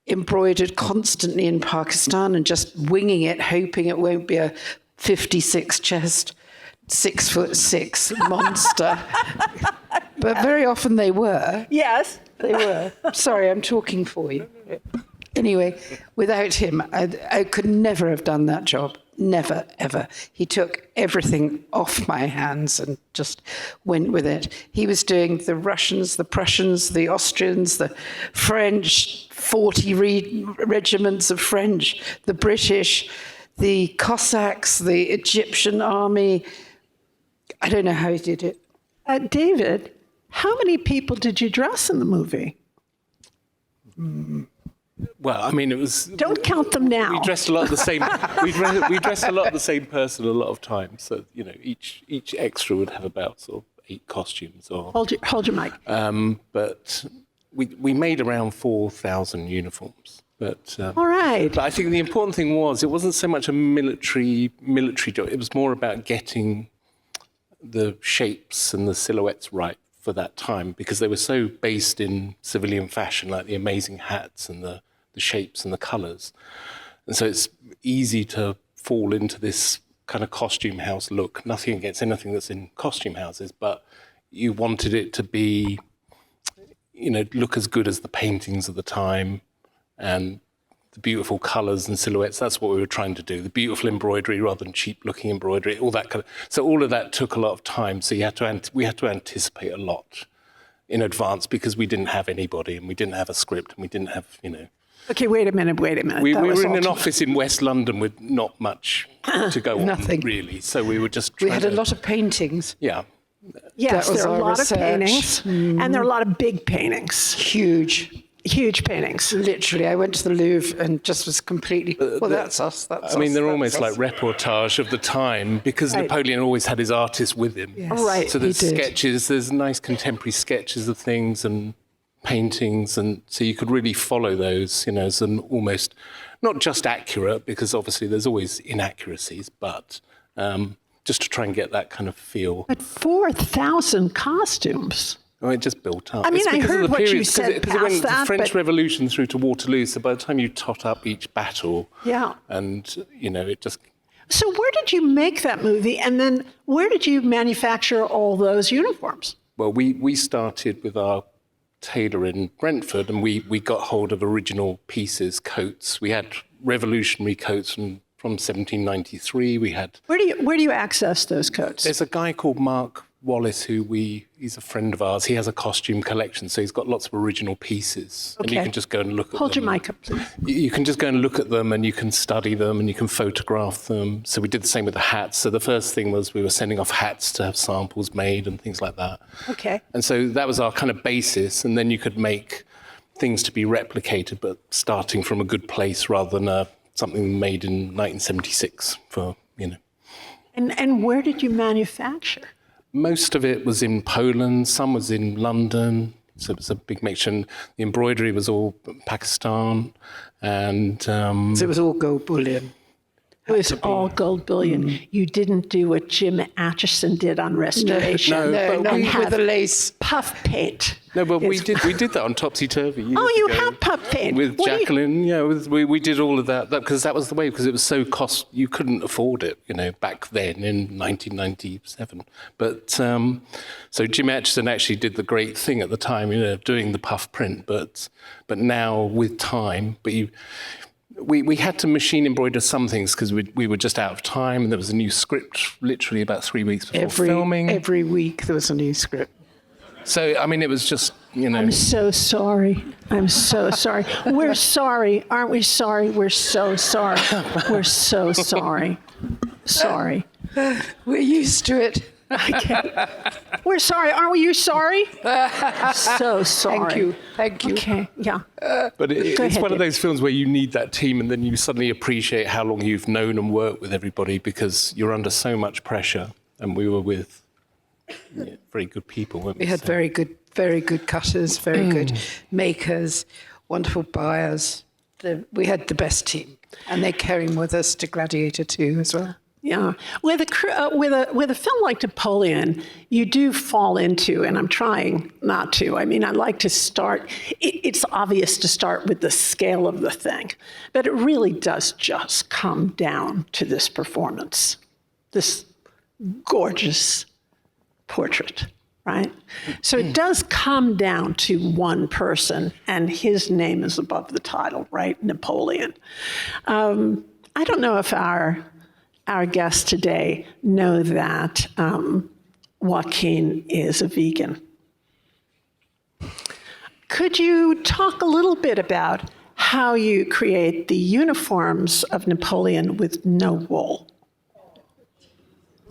embroidered constantly in Pakistan and just winging it, hoping it won't be a 56 chest, 6'6" monster. But very often they were. Yes. They were. Sorry, I'm talking for you. Anyway, without him, I could never have done that job. Never, ever. He took everything off my hands and just went with it. He was doing the Russians, the Prussians, the Austrians, the French, 40 regiments of French, the British, the Cossacks, the Egyptian army. I don't know how he did it. David, how many people did you dress in the movie? Well, I mean, it was. Don't count them now. We dressed a lot of the same. we dressed a lot of the same person a lot of times. So each extra would have about sort of 8 costumes. Or Hold your mic. but we made around 4,000 uniforms. But all right. But I think the important thing was, it wasn't so much a military job. It was more about getting the shapes and the silhouettes right for that time, because they were so based in civilian fashion, like the amazing hats and the shapes and the colours. And so it's easy to fall into this kind of costume house look. Nothing against anything that's in costume houses, but you wanted it to be, look as good as the paintings of the time and the beautiful colours and silhouettes. That's what we were trying to do. The beautiful embroidery rather than cheap-looking embroidery, all that kind of. So all of that took a lot of time. So we had to anticipate a lot in advance, because we didn't have anybody and we didn't have a script and we didn't have, Okay, wait a minute. We were in an office in West London with not much to go on, Nothing. really. So we were just We had a lot of paintings. Yeah. Yes, That was there are a our lot research. of paintings, and there are a lot of big paintings, Huge. huge paintings. Literally, I went to the Louvre and just was completely, that's us, that's us. I mean, they're that's almost us. like reportage of the time, because Right. Napoleon always had his artists with him. Yes. Right. So there's He did. sketches, there's nice contemporary sketches of things and paintings, and so you could really follow those, as an almost, not just accurate, because obviously there's always inaccuracies, but just to try and get that kind of feel. But 4,000 costumes. Well, it just built up. I mean, It's I because of heard the what you period, said because it went past the that, French but- Revolution through to Waterloo, so by the time you tot up each battle, Yeah. and, it just. So where did you make that movie, and then where did you manufacture all those uniforms? Well, we started with our tailor in Brentford, and we got hold of original pieces, coats. We had revolutionary coats from 1793. We had. Where do you access those coats? There's a guy called Mark Wallace, he's a friend of ours, he has a costume collection, so he's got lots of original pieces. Okay. And you can just go and look at them. Hold your mic up, please. You can just go and look at them and you can study them and you can photograph them. So we did the same with the hats. So the first thing was we were sending off hats to have samples made and things like that. Okay. And so that was our kind of basis. And then you could make things to be replicated, but starting from a good place rather than something made in 1976 for, And where did you manufacture? Most of it was in Poland, some was in London, so it was a big mixture. And the embroidery was all Pakistan, and So it was all gold bullion. It was all gold bullion. You didn't do what Jim Atchison did on restoration. No, No, and with have the lace. puff paint. no, but we did that on Topsy Turvy. Oh, you have puff paint. With What do you- Jacqueline, we did all of that because that was the way, because it was so you couldn't afford it, back then in 1997. But so Jim Atchison actually did the great thing at the time, doing the puff print. But now with time, we had to machine embroider some things because we were just out of time, and there was a new script literally about 3 weeks before filming. Every week there was a new script. So, I mean, it was just, I'm so sorry. I'm so sorry. We're sorry. Aren't we sorry? We're so sorry. We're so sorry. Sorry. We're used to it. Okay. We're sorry. Aren't you sorry? So sorry. Thank you. Okay. Yeah. But it's ahead, one of Dave. those films where you need that team, and then you suddenly appreciate how long you've known and worked with everybody because you're under so much pressure. And we were with very good people, weren't we? We had very good cutters, very good makers, wonderful buyers. We had the best team, and they're carrying with us to Gladiator 2 as well. Yeah, with a film like Napoleon, you do fall into, and I'm trying not to. I mean, I like to start. It's obvious to start with the scale of the thing, but it really does just come down to this performance, this gorgeous portrait, right? So it does come down to one person, and his name is above the title, right? Napoleon. I don't know if our guests today know that Joaquin is a vegan. Could you talk a little bit about how you create the uniforms of Napoleon with no wool?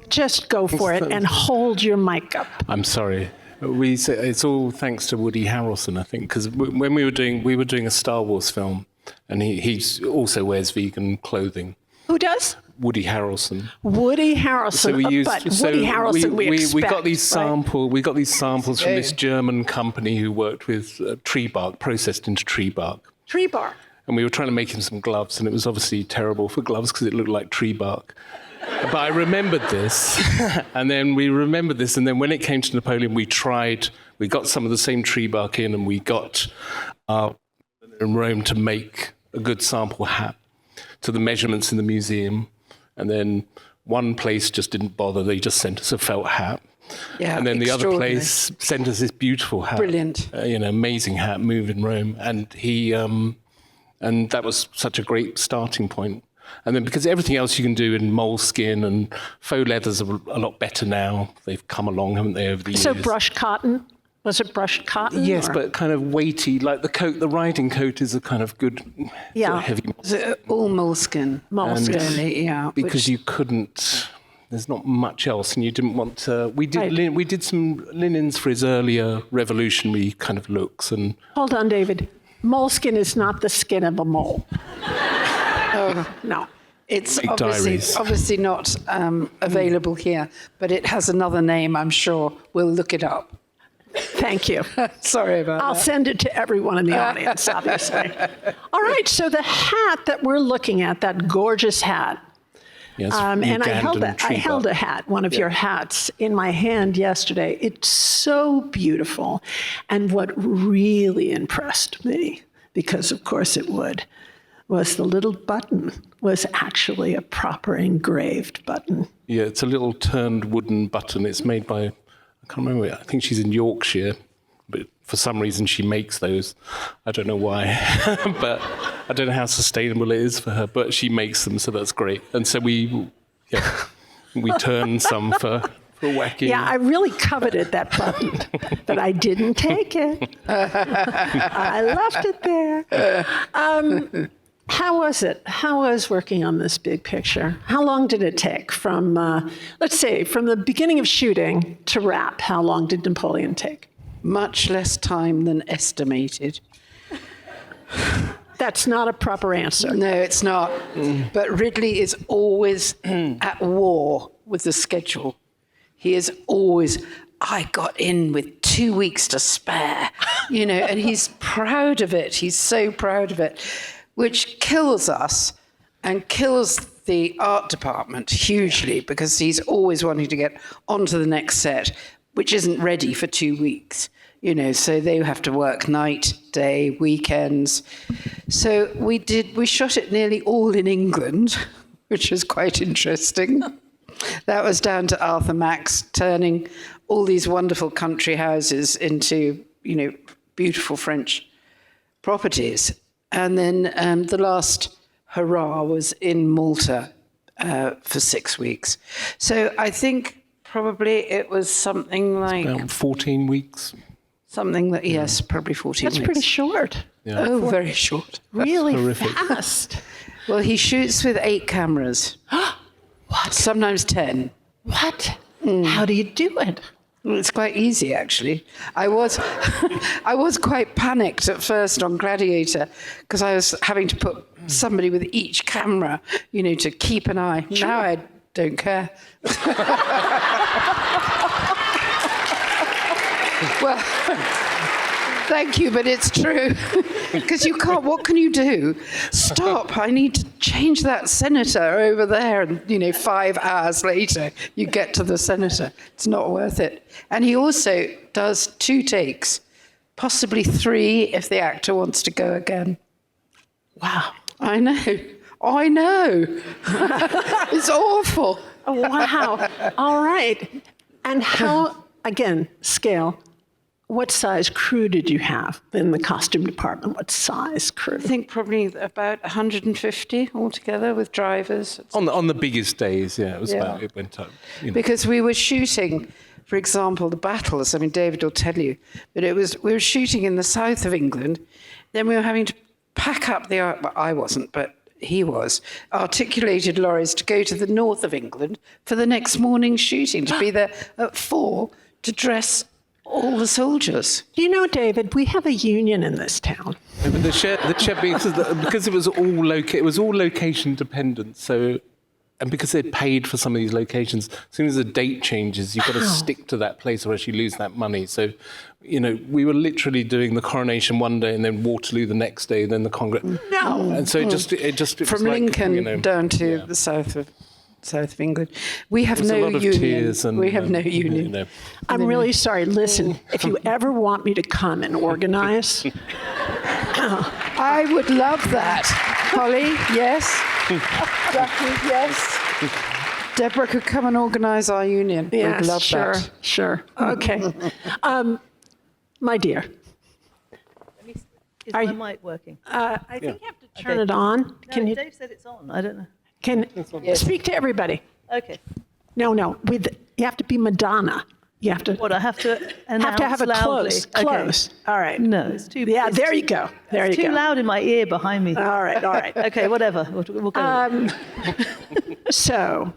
Just go for it and hold your mic up. I'm sorry. We say it's all thanks to Woody Harrelson, I think, because when we were doing a Star Wars film, and he also wears vegan clothing. Who does? Woody Harrelson. Woody Harrelson. So we used. But So Woody Harrelson, we expect, got these right? We got these samples from this German company who worked with tree bark, processed into tree bark. Tree bark. And we were trying to make him some gloves, and it was obviously terrible for gloves because it looked like tree bark. But I remembered this, and then when it came to Napoleon, we got some of the same tree bark in, and we got in Rome to make a good sample hat to the measurements in the museum. And then one place just didn't bother, they just sent us a felt hat. Yeah, and then the other extraordinary. place sent us this beautiful hat. Brilliant. Amazing hat, moved in Rome. And and that was such a great starting point. And then because everything else you can do in moleskin and faux leathers are a lot better now. They've come along, haven't they, over the years? So brushed cotton? Was it brushed cotton? Yes, or? but kind of weighty. Like the riding coat is a kind of good, sort of heavy. All moleskin. Moleskin. Yeah. Because you couldn't. There's not much else, and you didn't want to. We did some linens for his earlier revolutionary kind of looks, and Hold on, David. Moleskin is not the skin of a mole. No. It's Big diaries. obviously not available here, but it has another name, I'm sure. We'll look it up. Thank you. Sorry about I'll that. send it to everyone in the audience, obviously. All right, so the hat that we're looking at, that gorgeous hat, yes, and I Ugandan tree held a bark. hat, one of your hats, in my hand yesterday. It's so beautiful. And what really impressed me, because of course it would, was the little button was actually a proper engraved button. Yeah, it's a little turned wooden button. It's made by, I can't remember, I think she's in Yorkshire, but for some reason she makes those. I don't know why, but I don't know how sustainable it is for her, but she makes them, so that's great. And so we turn some for for wacky. Yeah, I really coveted that button, but I didn't take it. I left it there. How was it? How was working on this big picture? How long did it take from, let's say, from the beginning of shooting to wrap? How long did Napoleon take? Much less time than estimated. That's not a proper answer. No, it's not. But Ridley is always at war with the schedule. He is always, I got in with 2 weeks to spare, and he's proud of it. He's so proud of it, which kills us and kills the art department hugely because he's always wanting to get onto the next set, which isn't ready for 2 weeks. So they have to work night, day, weekends. So we shot it nearly all in England, which was quite interesting. That was down to Arthur Max turning all these wonderful country houses into, beautiful French properties. And then the last hurrah was in Malta for 6 weeks. So I think probably it was something like... About 14 weeks. Something that, yes, probably 14 weeks. That's pretty short. Yeah. Oh, very short. Really horrific. fast. Well, he shoots with 8 cameras. What? Sometimes 10. What? How do you do it? Well, it's quite easy, actually. I was quite panicked at first on Gladiator because I was having to put somebody with each camera, to keep an eye. Sure. Now I don't care. Well, thank you, but it's true. Because you can't, what can you do? Stop, I need to change that senator over there. And, 5 hours later, you get to the senator. It's not worth it. And he also does 2 takes, possibly 3 if the actor wants to go again. Wow. I know. It's awful. Oh, wow. All right. And how, again, scale, what size crew did you have in the costume department? What size crew? I think probably about 150 altogether with drivers. On the biggest days, yeah, it went up. Because we were shooting, for example, the battles. I mean, David will tell you, but we were shooting in the south of England. Then we were having to pack up well, I wasn't, but he was, articulated lorries to go to the north of England for the next morning's shooting, to be there at 4 to dress all the soldiers. David, we have a union in this town. Yeah, but because it was all location dependent. So, and because they'd paid for some of these locations, as soon as the date changes, you've got to stick to that place or else you lose that money. So, we were literally doing the coronation one day and then Waterloo the next day, and then the Congress. No. And so it from Lincoln down to the south of England. We have no union. We have no union. I'm really sorry. Listen, if you ever want me to come and organize, I would love that. Holly, yes. Jackie, yes. Deborah could come and organize our union. yes, We'd love that. Sure. Okay. My dear. Is Are my you- mic working? I think you have to turn it on. No, Dave said it's on. I don't know. Speak to everybody. Okay. No. You have to be Madonna. You have to. What, I have to announce have it loudly? close. All right. No, it's too... Yeah, it's there you go. There you too go. loud in my ear behind me. All right. Okay, whatever. We'll go. So,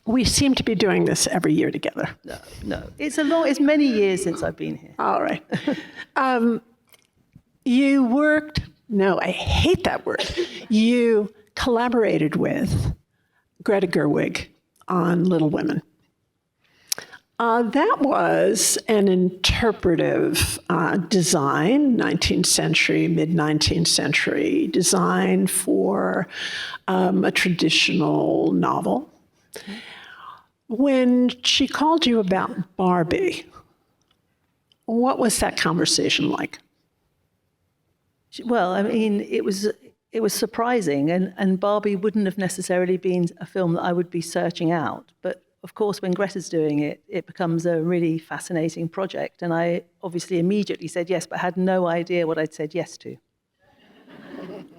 we seem to be doing this every year together. No. It's many years since I've been here. All right. You worked, no, I hate that word. You collaborated with Greta Gerwig on Little Women. That was an interpretive design, 19th century, mid-19th century design for a traditional novel. When she called you about Barbie, what was that conversation like? Well, I mean, it was surprising, and Barbie wouldn't have necessarily been a film that I would be searching out. But of course, when Greta's doing it, it becomes a really fascinating project. And I obviously immediately said yes, but had no idea what I'd said yes to,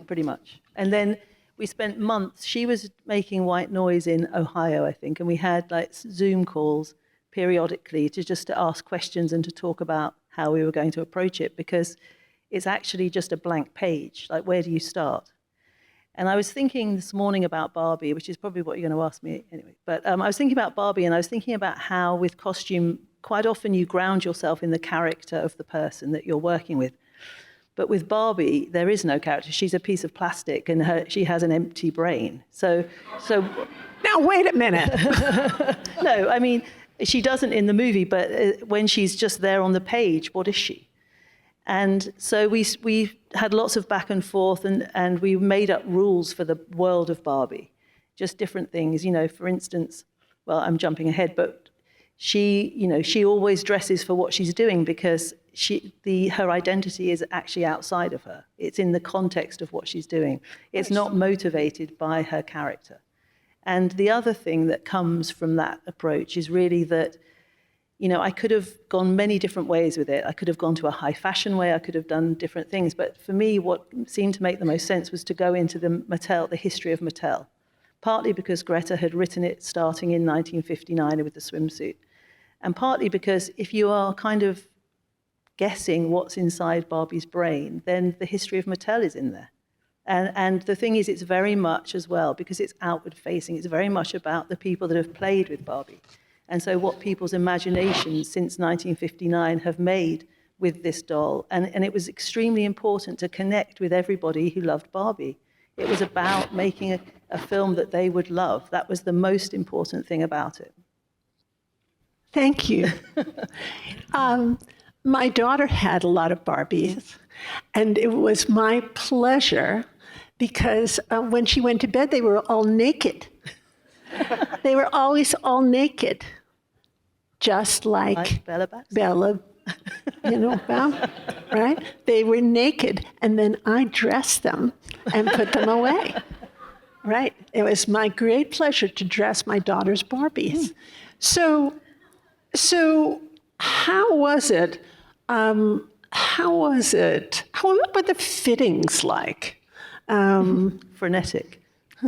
pretty much. And then we spent months. She was making white noise in Ohio, I think, and we had like Zoom calls periodically to ask questions and to talk about how we were going to approach it, because it's actually just a blank page. Like, where do you start? And I was thinking this morning about Barbie, which is probably what you're going to ask me anyway. But I was thinking about Barbie, and I was thinking about how with costume, quite often you ground yourself in the character of the person that you're working with. But with Barbie, there is no character. She's a piece of plastic, and she has an empty brain. So Now, wait a minute. no, I mean, she doesn't in the movie, but when she's just there on the page, what is she? And so we had lots of back and forth, and we made up rules for the world of Barbie, just different things. You know, for instance, well, I'm jumping ahead, but she always dresses for what she's doing, because her identity is actually outside of her. It's in the context of what she's doing. It's not motivated by her character. And the other thing that comes from that approach is really that, you know, I could have gone many different ways with it. I could have gone to a high fashion way. I could have done different things. But for me, what seemed to make the most sense was to go into the history of Mattel, partly because Greta had written it starting in 1959 with the swimsuit, and partly because if you are kind of guessing what's inside Barbie's brain, then the history of Mattel is in there. And the thing is, it's very much as well, because it's outward facing, it's very much about the people that have played with Barbie. And so what people's imaginations since 1959 have made with this doll. And it was extremely important to connect with everybody who loved Barbie. It was about making a film that they would love. That was the most important thing about it. Thank you. My daughter had a lot of Barbies, and it was my pleasure because when she went to bed, they were all naked. They were always all naked, just like Bella, you know, right? They were naked, and then I dressed them and put them away, right? It was my great pleasure to dress my daughter's Barbies. So how was it? What were the fittings like? Frenetic.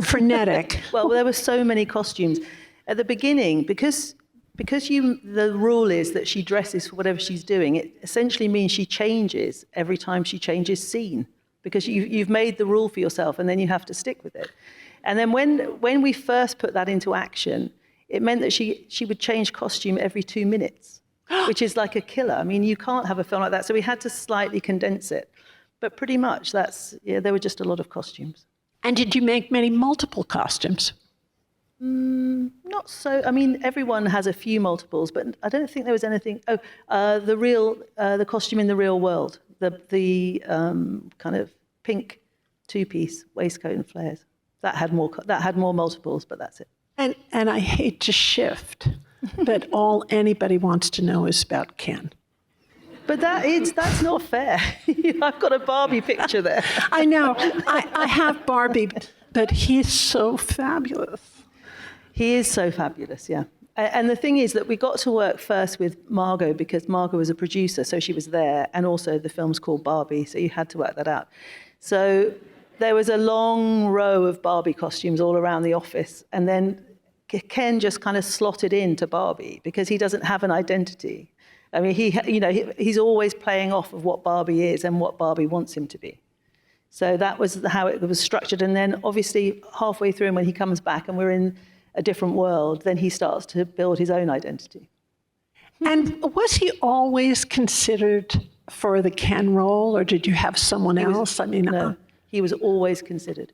Frenetic. Well, there were so many costumes. At the beginning, because the rule is that she dresses for whatever she's doing, it essentially means she changes every time she changes scene, because you've made the rule for yourself, and then you have to stick with it. And then when we first put that into action, it meant that she would change costume every 2 minutes, which is like a killer. I mean, you can't have a film like that. So we had to slightly condense it. But pretty much there were just a lot of costumes. And did you make many multiple costumes? Not so. I mean, everyone has a few multiples, but I don't think there was anything. The costume in the real world, the kind of pink two-piece waistcoat and flares. That had more multiples, but that's it. And I hate to shift, but all anybody wants to know is about Ken. But that's not fair. I've got a Barbie picture there. I know. I have Barbie, but he's so fabulous. He is so fabulous, yeah. And the thing is that we got to work first with Margot, because Margot was a producer, so she was there, and also the film's called Barbie, so you had to work that out. So there was a long row of Barbie costumes all around the office, and then Ken just kind of slotted into Barbie because he doesn't have an identity. I mean, he's always playing off of what Barbie is and what Barbie wants him to be. So that was how it was structured. And then obviously halfway through, when he comes back and we're in a different world, then he starts to build his own identity. And was he always considered for the Ken role, or did you have someone else? No, he was always considered.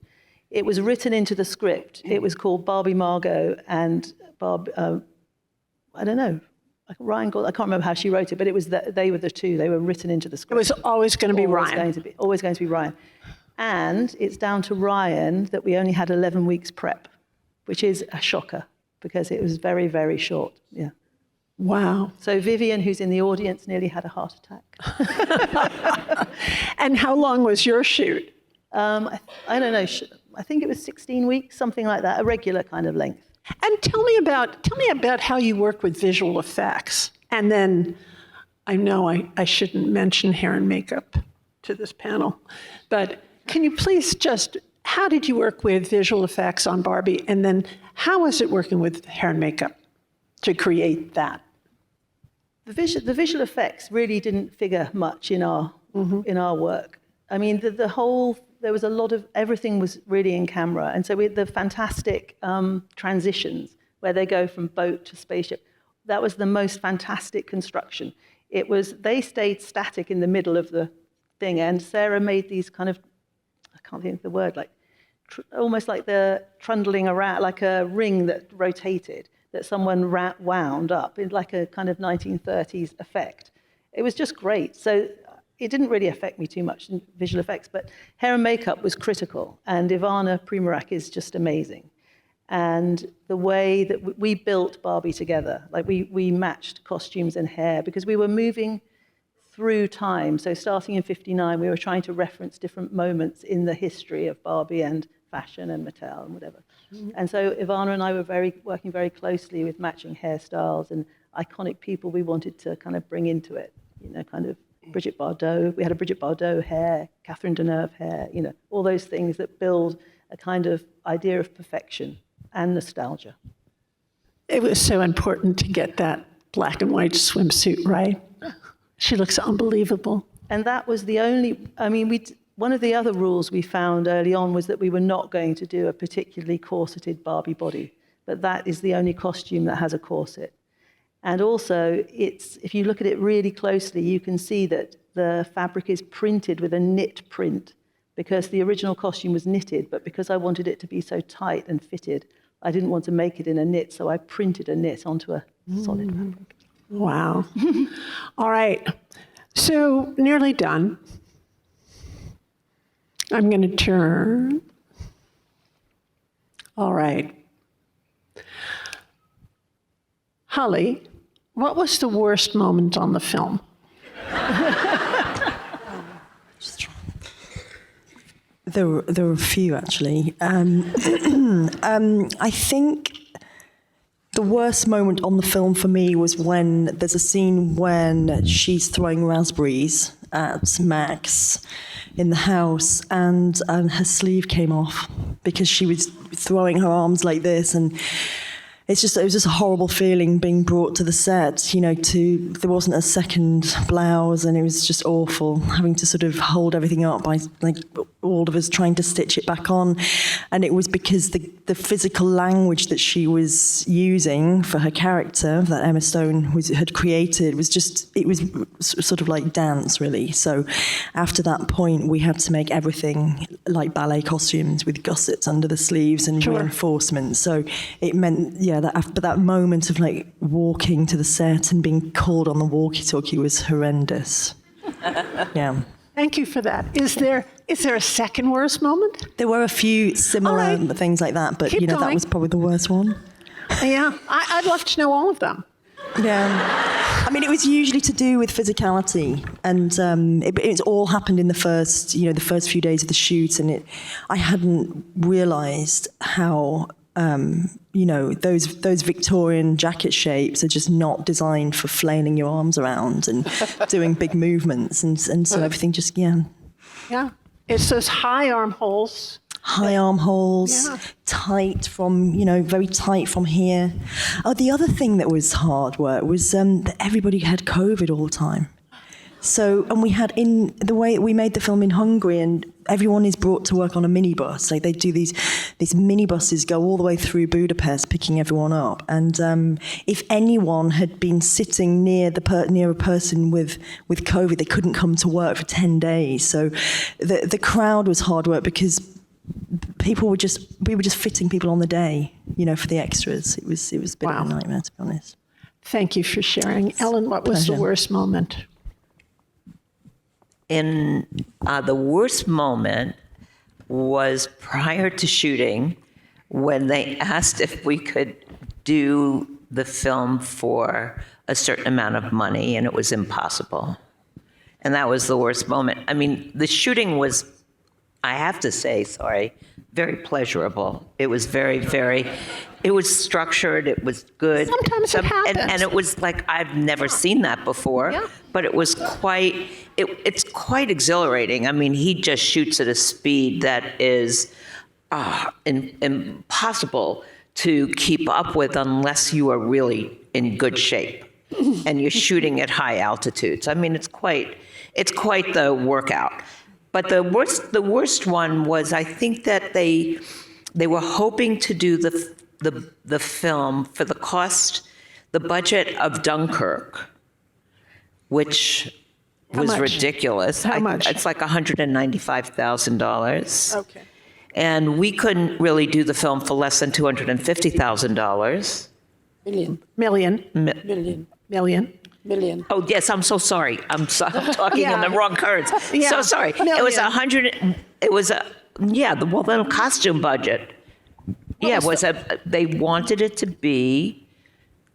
It was written into the script. It was called Barbie Margot and I don't know, Ryan Gold. I can't remember how she wrote it, but it was they were the two. They were written into the script. It was always going to be Ryan. Always going to be Ryan. And it's down to Ryan that we only had 11 weeks prep, which is a shocker because it was very, very short. Yeah. Wow. So Vivian, who's in the audience, nearly had a heart attack. And how long was your shoot? I don't know. I think it was 16 weeks, something like that, a regular kind of length. And tell me about how you work with visual effects. And then I know I shouldn't mention hair and makeup to this panel, but can you please just how did you work with visual effects on Barbie? And then how was it working with hair and makeup to create that? The visual effects really didn't figure much in our work. I mean, there was a lot of, everything was really in camera. And so we had the fantastic transitions where they go from boat to spaceship. That was the most fantastic construction. They stayed static in the middle of the thing, and Sarah made these kind of, I can't think of the word, like almost like the trundling around, like a ring that rotated, that someone wound up in like a kind of 1930s effect. It was just great. So it didn't really affect me too much in visual effects, but hair and makeup was critical. And Ivana Primorac is just amazing. And the way that we built Barbie together, like we matched costumes and hair because we were moving through time. So starting in 59, we were trying to reference different moments in the history of Barbie and fashion and Mattel and whatever. And so Ivana and I were working very closely with matching hairstyles and iconic people we wanted to kind of bring into it, kind of Brigitte Bardot. We had a Brigitte Bardot hair, Catherine Deneuve hair, all those things that build a kind of idea of perfection and nostalgia. It was so important to get that black and white swimsuit right. She looks unbelievable. And that was the only, one of the other rules we found early on was that we were not going to do a particularly corseted Barbie body, but that is the only costume that has a corset. And also, if you look at it really closely, you can see that the fabric is printed with a knit print because the original costume was knitted, but because I wanted it to be so tight and fitted, I didn't want to make it in a knit, so I printed a knit onto a solid fabric. Wow. All right. So, nearly done. I'm going to turn. All right. Holly, what was the worst moment on the film? There were a few, actually. I think the worst moment on the film for me was when there's a scene when she's throwing raspberries at Max in the house, and her sleeve came off because she was throwing her arms like this, and it was just a horrible feeling being brought to the set, there wasn't a second blouse, and it was just awful having to sort of hold everything up by all of us trying to stitch it back on. And it was because the physical language that she was using for her character, that Emma Stone had created, was sort of like dance, really. So after that point, we had to make everything like ballet costumes with gussets under the sleeves and reinforcements. So it meant, that moment of like walking to the set and being called on the walkie-talkie was horrendous. Yeah. Thank you for that. Is there a second worst moment? There were a few similar things like that, but Keep going. That was probably the worst one. Yeah, I'd love to know all of them. Yeah. It was usually to do with physicality, and it's all happened in the first few days of the shoot, and I hadn't realised how those Victorian jacket shapes are just not designed for flailing your arms around and doing big movements, and so everything just Yeah, it's those high armholes. Tight from, very tight from here. Oh, the other thing that was hard work was that everybody had COVID all the time. So, and we had, in the way we made the film in Hungary, and everyone is brought to work on a minibus. Like they do these minibuses go all the way through Budapest, picking everyone up. And if anyone had been sitting near a person with COVID, they couldn't come to work for 10 days. So the crowd was hard work because we were just fitting people on the day, for the extras. It was a bit of a nightmare, to be honest. Thank you for sharing. Ellen, what was the worst moment? The worst moment was prior to shooting when they asked if we could do the film for a certain amount of money, and it was impossible. And that was the worst moment. The shooting was I have to say, very pleasurable. It was it was structured, it was good. Sometimes it happens. And it was like, I've never seen that before, Yeah. but it was it's quite exhilarating. I mean, he just shoots at a speed that is impossible to keep up with unless you are really in good shape and you're shooting at high altitudes. I mean, it's quite the workout. But the worst one was, I think that they were hoping to do the film for the budget of Dunkirk, which was ridiculous. How much? It's like $195,000. Okay. And we couldn't really do the film for less than $250,000. Million. Oh, yes, I'm so sorry. I'm talking in the wrong currency. Yeah. So sorry. Million. It was the costume budget. They wanted it to be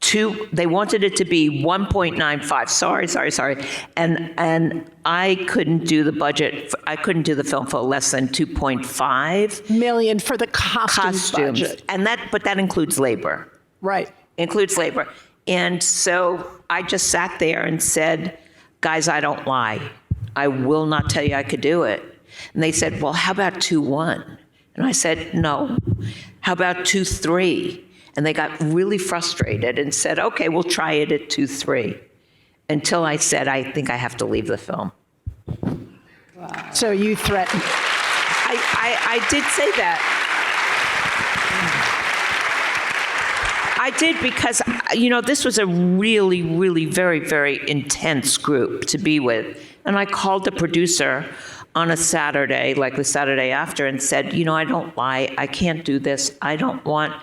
1.95. Sorry. And I couldn't do the budget. I couldn't do the film for less than 2.5 million for the costumes budget. But that includes labor. Right. Includes labor. And so I just sat there and said, guys, I don't lie. I will not tell you I could do it. And they said, well, how about 2-1? And I said, no. How about 2-3? And they got really frustrated and said, okay, we'll try it at 2-3. Until I said, I think I have to leave the film. Wow. So you threatened. I did say that. I did because, this was a really, really very, very intense group to be with. And I called the producer on a Saturday, like the Saturday after, and said, I don't lie. I can't do this. I don't want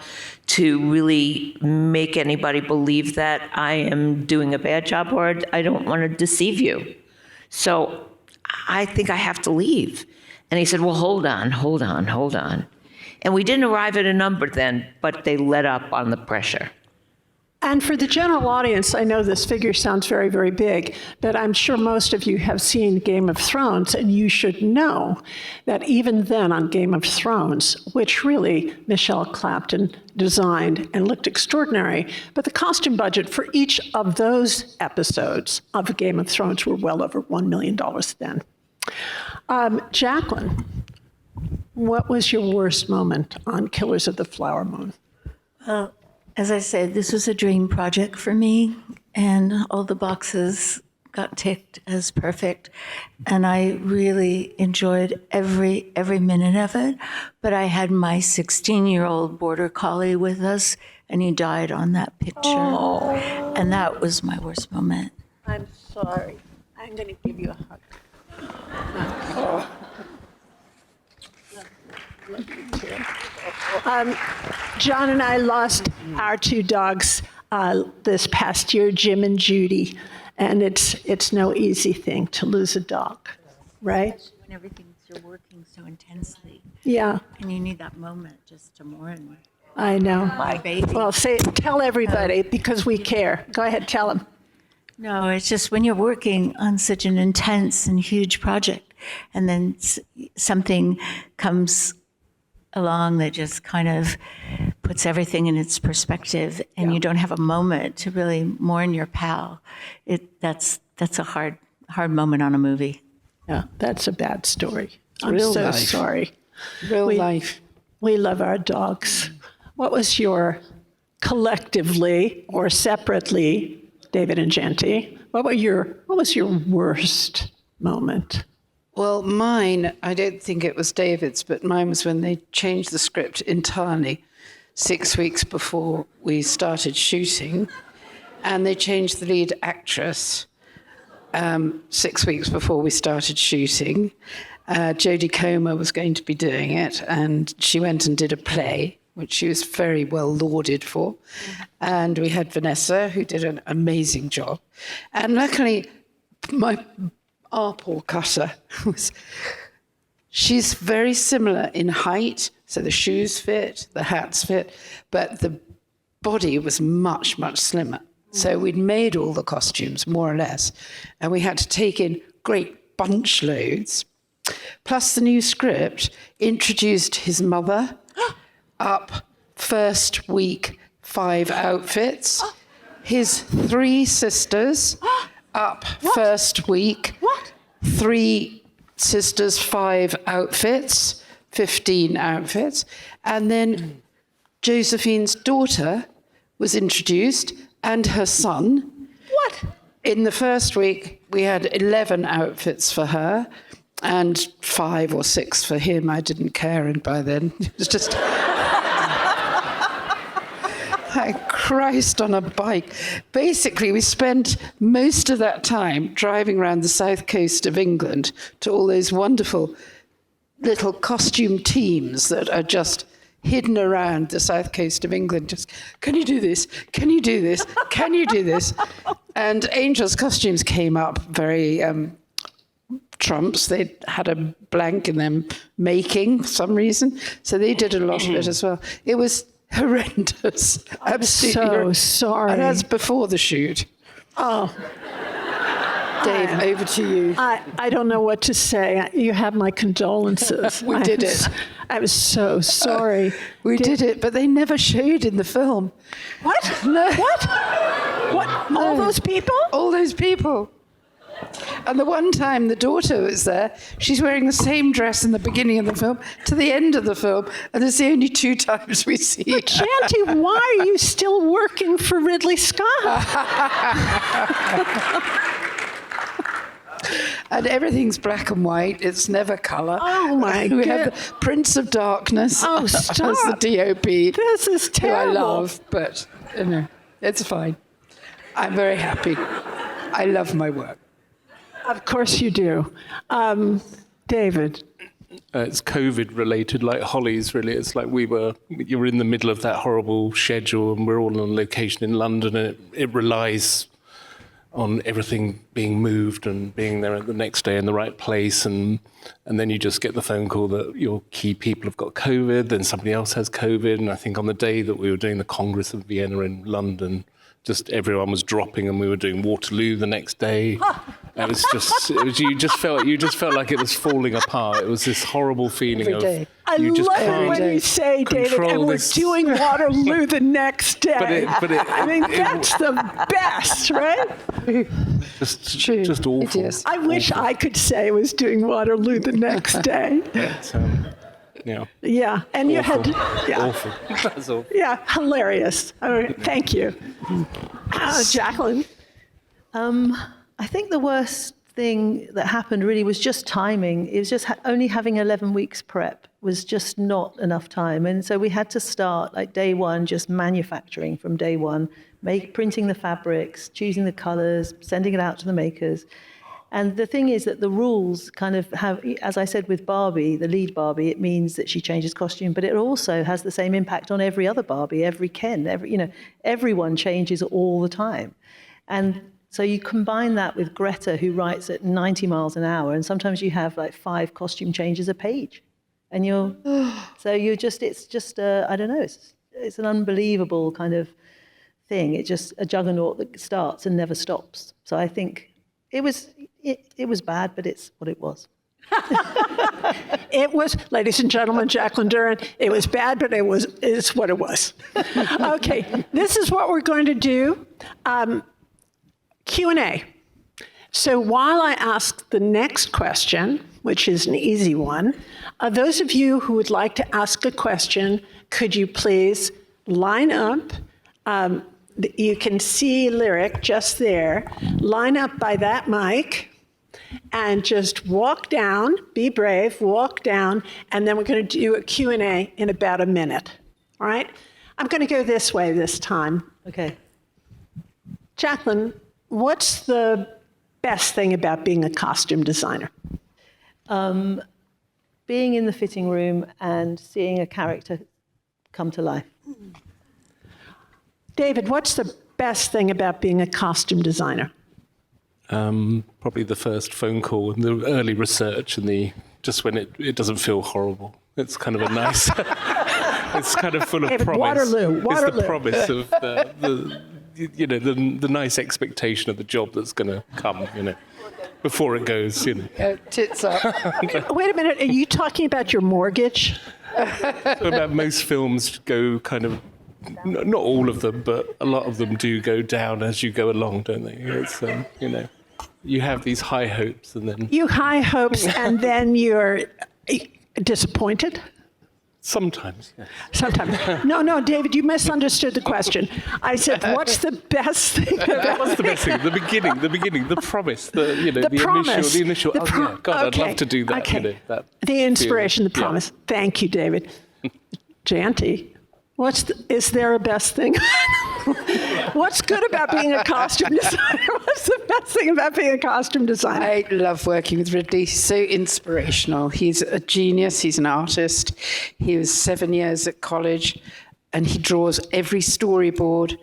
to really make anybody believe that I am doing a bad job, or I don't want to deceive you. So I think I have to leave. And he said, well, hold on. And we didn't arrive at a number then, but they let up on the pressure. And for the general audience, I know this figure sounds very, very big, but I'm sure most of you have seen Game of Thrones, and you should know that even then on Game of Thrones, which really Michelle Clapton designed and looked extraordinary, but the costume budget for each of those episodes of Game of Thrones were well over $1 million then. Jacqueline, what was your worst moment on Killers of the Flower Moon? As I said, this was a dream project for me, and all the boxes got ticked as perfect, and I really enjoyed every minute of it. But I had my 16-year-old border collie with us, and he died on that picture, and that was my worst moment. I'm sorry. I'm going to give you a hug. John and I lost our two dogs this past year, Jim and Judy, and it's no easy thing to lose a dog, right? When you're working so intensely. Yeah. And you need that moment just to mourn. I know. My baby. Well, tell everybody because we care. Go ahead, tell them. No, it's just when you're working on such an intense and huge project, and then something comes along that just kind of puts everything in its perspective, and you don't have a moment to really mourn your pal. That's a hard moment on a movie. Yeah, that's a bad story. I'm Real so life. sorry. Real life. We love our dogs. What was your collectively or separately, David and Genty, what was your worst moment? Well, mine, I don't think it was David's, but mine was when they changed the script entirely 6 weeks before we started shooting. And they changed the lead actress 6 weeks before we started shooting. Jodie Comer was going to be doing it, and she went and did a play, which she was very well lauded for. And we had Vanessa, who did an amazing job. And luckily, our poor cutter, she's very similar in height, so the shoes fit, the hats fit, but the body was much, much slimmer. So we'd made all the costumes, more or less, and we had to take in great bunch loads plus the new script, introduced his mother, up first week, 5 outfits. His 3 sisters, up first week, 3 sisters, 5 outfits, 15 outfits. And then Josephine's daughter was introduced, and her son. What? In the first week, we had 11 outfits for her and 5 or 6 for him. I didn't care, and by then it was just... Christ on a bike. Basically, we spent most of that time driving around the south coast of England to all those wonderful little costume teams that are just hidden around the south coast of England. Just, can you do this? Can you do this? Can you do this? And Angel's costumes came up very trumps. They had a blank in them making for some reason. So they did a lot of it as well. It was horrendous. So Absolutely. sorry. And that's before the shoot. Oh. Dave, over to you. I don't know what to say. You have my condolences. We did it. I was so sorry. We did it, but they never showed in the film. What? No. What? What? No. All those people? All those people. And the one time the daughter was there, she's wearing the same dress in the beginning of the film to the end of the film, and it's the only 2 times we see her. Shanti, why are you still working for Ridley Scott? And everything's black and white. It's never colour. Oh, my We God. have the Prince of Darkness Oh, as stop. the DOP. This is Who I terrible. love, but you know, it's fine. I'm very happy. I love my work. Of course you do. David. It's COVID related, like Holly's really. It's like you're in the middle of that horrible schedule and we're all on location in London, and it relies on everything being moved and being there the next day in the right place. And then you just get the phone call that your key people have got COVID, then somebody else has COVID. And I think on the day that we were doing the Congress of Vienna in London, just everyone was dropping, and we were doing Waterloo the next day. It was just, you just felt like it was falling apart. It was this horrible feeling Every day. I you just love it can't when you say, David, control and we're this. doing Waterloo the next day. But it- I mean, that's the best, right? True. just awful. It is. I wish I could say I was doing Waterloo the next day. It's, yeah. Yeah, and you had, yeah, Awful. That's awful. yeah, hilarious. All right, thank you. Jacqueline. I think the worst thing that happened really was just timing. It was just only having 11 weeks prep was just not enough time. And so we had to start like day one, just manufacturing from day one, printing the fabrics, choosing the colors, sending it out to the makers. And the thing is that the rules kind of have, as I said with Barbie, the lead Barbie, it means that she changes costume, but it also has the same impact on every other Barbie, every Ken, everyone changes all the time. And so you combine that with Greta, who writes at 90 miles an hour, and sometimes you have like 5 costume changes a page. And it's just, I don't know, it's an unbelievable kind of thing. It's just a juggernaut that starts and never stops. So I think it was bad, but it's what it was. It was, ladies and gentlemen, Jacqueline Duran, it was bad, but it's what it was. Okay, this is what we're going to do. Q&A. So while I ask the next question, which is an easy one, those of you who would like to ask a question, could you please line up? You can see Lyric just there. Line up by that mic and just walk down, be brave, walk down, and then we're going to do a Q&A in about a minute. All right? I'm going to go this way this time. Okay. Jacqueline, what's the best thing about being a costume designer? Being in the fitting room and seeing a character come to life. David, what's the best thing about being a costume designer? Probably the first phone call and the early research and just when it doesn't feel horrible. It's kind of a nice, it's kind of full of David, promise. Waterloo. It's the promise of the nice expectation of the job that's going to come, before it goes, you know. Tits up. Wait a minute, are you talking about your mortgage? So about most films go kind of, not all of them, but a lot of them do go down as you go along, don't they? It's, you know, you have these high hopes and then... You high hopes and then you're disappointed? Sometimes, yes. Sometimes. No, David, you misunderstood the question. I said, what's the best thing about What's the best thing? The beginning, the promise, the promise. initial. Oh, yeah, God, okay. I'd love to do that. Okay. You know, that the inspiration, feeling. the promise. Thank you, David. Janty, is there a best thing? What's good about being a costume designer? What's the best thing about being a costume designer? I love working with Ridley. He's so inspirational. He's a genius. He's an artist. He was 7 years at college, and he draws every storyboard,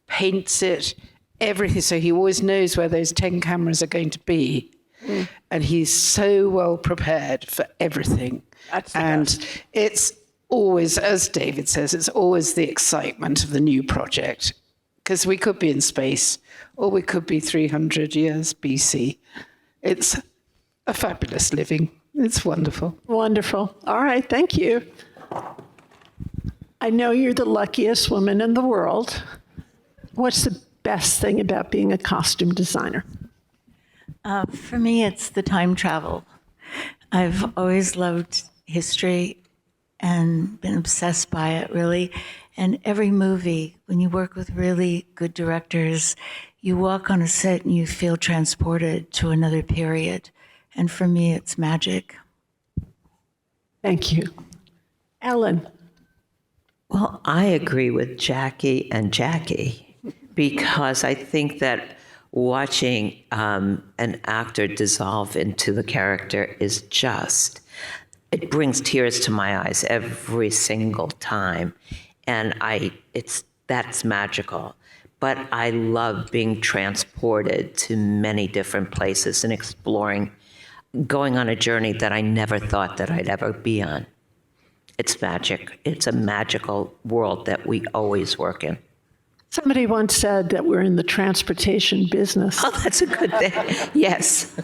paints it, everything. So he always knows where those 10 cameras are going to be. And he's so well prepared for everything. That's the and best. It's always, as David says, it's always the excitement of the new project. Because we could be in space, or we could be 300 years BC. It's a fabulous living. It's wonderful. Wonderful. All right, thank you. I know you're the luckiest woman in the world. What's the best thing about being a costume designer? For me, it's the time travel. I've always loved history and been obsessed by it, really. And every movie, when you work with really good directors, you walk on a set and you feel transported to another period. And for me, it's magic. Thank you. Ellen. Well, I agree with Jackie and Jackie because I think that watching an actor dissolve into the character is just, it brings tears to my eyes every single time. And that's magical. But I love being transported to many different places and exploring, going on a journey that I never thought that I'd ever be on. It's magic. It's a magical world that we always work in. Somebody once said that we're in the transportation business. Oh, that's a good thing. Yes.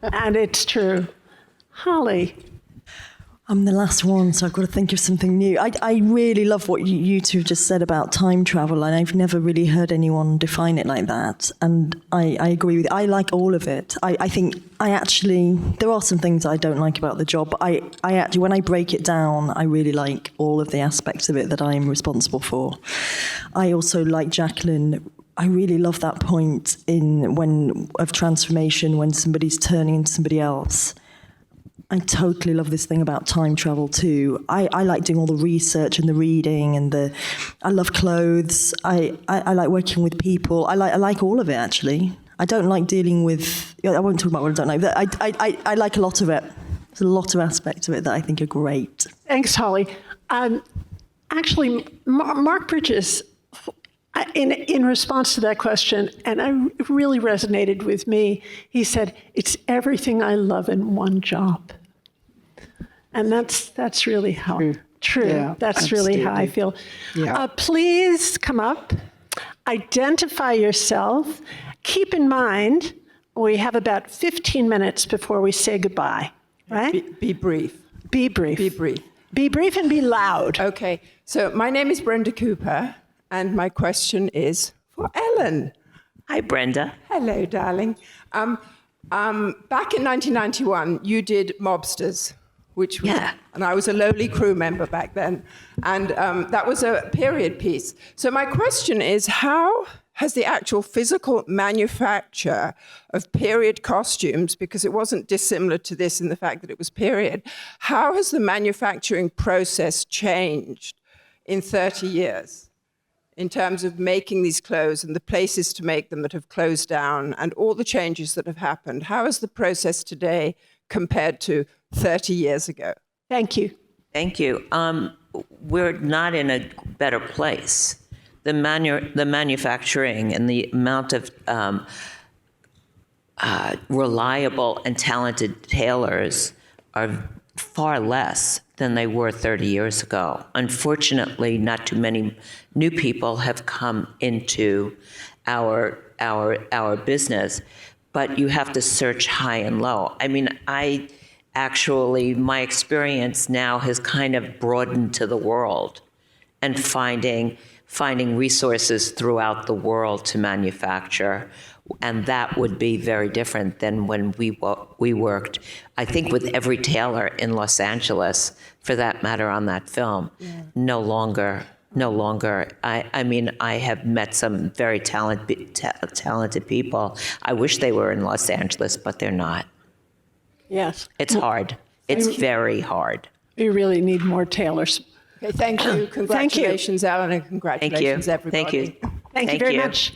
And it's true. Holly. I'm the last one, so I've got to think of something new. I really love what you two have just said about time travel, and I've never really heard anyone define it like that. And I agree with you. I like all of it. I think there are some things I don't like about the job, but I actually, when I break it down, I really like all of the aspects of it that I'm responsible for. I also, like Jacqueline, I really love that point of transformation when somebody's turning into somebody else. I totally love this thing about time travel too. I like doing all the research and the reading and I love clothes. I like working with people. I like all of it actually. I don't like dealing with, I won't talk about what I don't like, but I like a lot of it. There's a lot of aspects of it that I think are great. Thanks, Holly. Actually, Mark Bridges, in response to that question, and it really resonated with me, he said, it's everything I love in one job. And that's really how true. Yeah, that's really how I feel. Yeah. Please come up, identify yourself. Keep in mind, we have about 15 minutes before we say goodbye, right? Be brief. Be brief. Be brief. Be brief and be loud. Okay, so my name is Brenda Cooper, and my question is for Ellen. Hi, Brenda. Hello, darling. Back in 1991, you did Mobsters, which was, and I was a lowly crew member back then, and that was a period piece. So my question is, how has the actual physical manufacture of period costumes, because it wasn't dissimilar to this in the fact that it was period, how has the manufacturing process changed in 30 years? In terms of making these clothes and the places to make them that have closed down and all the changes that have happened. How is the process today compared to 30 years ago? Thank you. Thank you. We're not in a better place. The manufacturing and the amount of reliable and talented tailors are far less than they were 30 years ago. Unfortunately, not too many new people have come into our business. but you have to search high and low. I mean, my experience now has kind of broadened to the world and finding resources throughout the world to manufacture. And that would be very different than when we worked, I think, with every tailor in Los Angeles, for that matter, on that film. Yeah. No longer. I mean, I have met some very talented people. I wish they were in Los Angeles, but they're not. Yes. It's hard. It's very hard. We really need more tailors. Okay, thank you. Congratulations, Alan, and congratulations, everybody. Thank you. Thank you very much.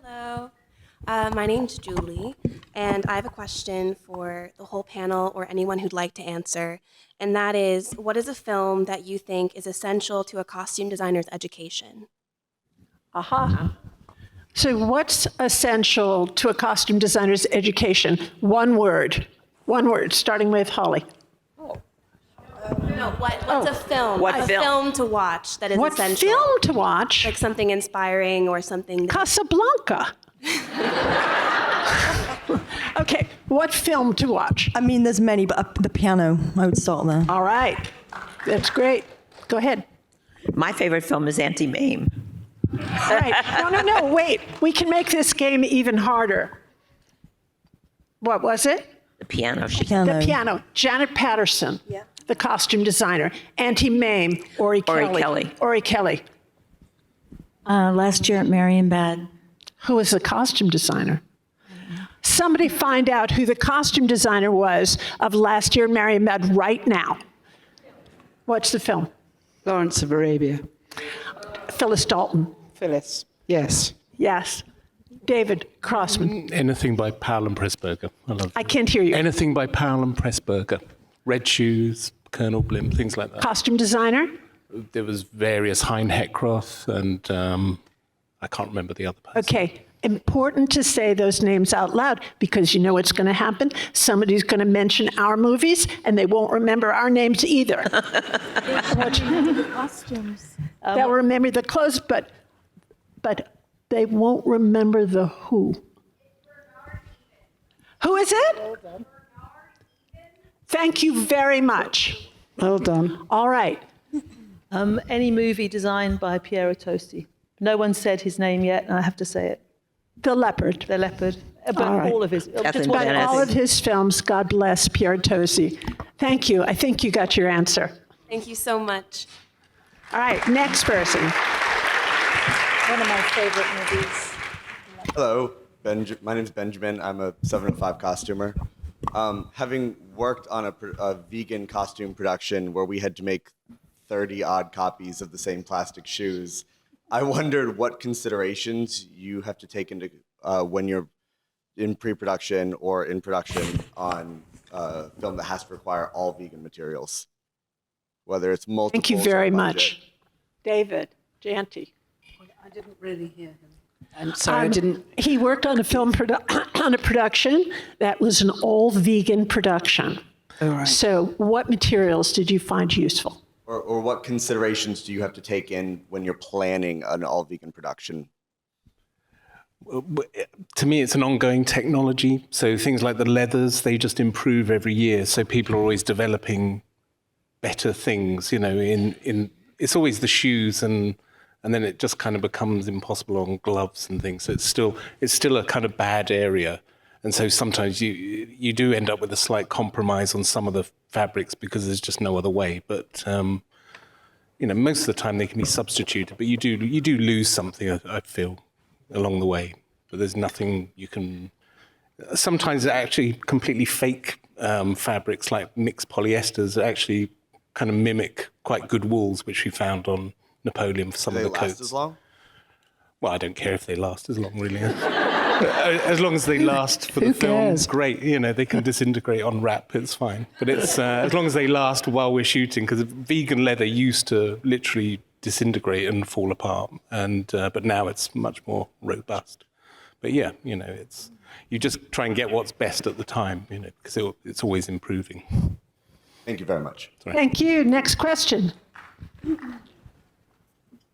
Hello, my name's Julie, and I have a question for the whole panel or anyone who'd like to answer, and that is, what is a film that you think is essential to a costume designer's education? Aha. So what's essential to a costume designer's education? One word, starting with Holly. No, what's a film? What film? Film to watch that is What essential? film to watch? Like something inspiring or something. Casablanca. Okay, what film to watch? I mean, there's many, but the piano, I would start there. All right, that's great. Go ahead. My favorite film is Auntie Mame. All right, no, wait. We can make this game even harder. What was it? The piano. The piano. Janet Patterson. Yeah. The costume designer. Auntie Mame. Ori Kelly. Last year at Marienbad. Who was the costume designer? Somebody find out who the costume designer was of last year at Marienbad right now. What's the film? Lawrence of Arabia. Phyllis Dalton. Phyllis. Yes. Yes. David Crossman. Anything by Powell and Pressburger. I can't hear you. Anything by Powell and Pressburger. Red Shoes, Colonel Blimp, things like that. Costume designer? There was various Hein Heckroth, and I can't remember the other person. Okay. Important to say those names out loud because you know what's going to happen? Somebody's going to mention our movies and they won't remember our names either. The costumes. They'll remember the clothes, but they won't remember the who. Who is it? Thank you very much. Well done. All right. Any movie designed by Piero Tosti. No one said his name yet, and I have to say it. The Leopard. The Leopard. But All right. all of his. Catherine But Dennis. all of his films, God bless Piero Tosi. Thank you. I think you got your answer. Thank you so much. All right, next person. One of my favorite movies. Hello, my name's Benjamin. I'm a 705 costumer. Having worked on a vegan costume production where we had to make 30-odd copies of the same plastic shoes, I wondered what considerations you have to take into when you're in pre-production or in production on a film that has to require all vegan materials, whether it's multiple. Thank you very much. David Janty. I didn't really hear him. I'm sorry, I didn't. He worked on a film on a production that was an all-vegan production. All right. So what materials did you find useful? Or what considerations do you have to take in when you're planning an all-vegan production? To me, it's an ongoing technology. So things like the leathers, they just improve every year. So people are always developing better things, you know, it's always the shoes and then it just kind of becomes impossible on gloves and things. So it's still a kind of bad area. And so sometimes you do end up with a slight compromise on some of the fabrics because there's just no other way. But you know, most of the time they can be substituted, but you do lose something, I feel, along the way. But there's nothing you can. Sometimes they're actually completely fake fabrics, like mixed polyesters, that actually kind of mimic quite good wools, which we found on Napoleon for some of the coats. Do they last as long? Well, I don't care if they last as long, really. As long as they last for the film, it's great. You know, they can disintegrate on wrap, it's fine. But it's as long as they last while we're shooting, because vegan leather used to literally disintegrate and fall apart, and but now it's much more robust. But yeah, you know, you just try and get what's best at the time, you know, because it's always improving. Thank you very much. Thank you. Next question.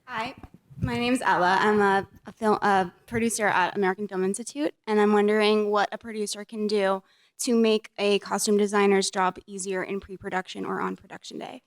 Hi, My name's Ella. I'm a producer at American Film Institute, and I'm wondering what a producer can do to make a costume designer's job easier in pre-production or on production day.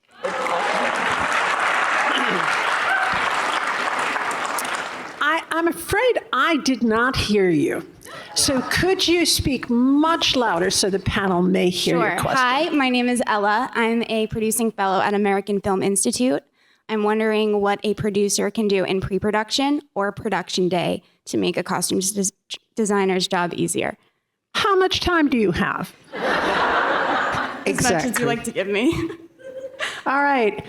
I'm afraid I did not hear you. So could you speak much louder so the panel may hear your question? Hi, my name is Ella. I'm a producing fellow at American Film Institute. I'm wondering what a producer can do in pre-production or production day to make a costume designer's job easier. How much time do you have? As much as you like to give me. All right.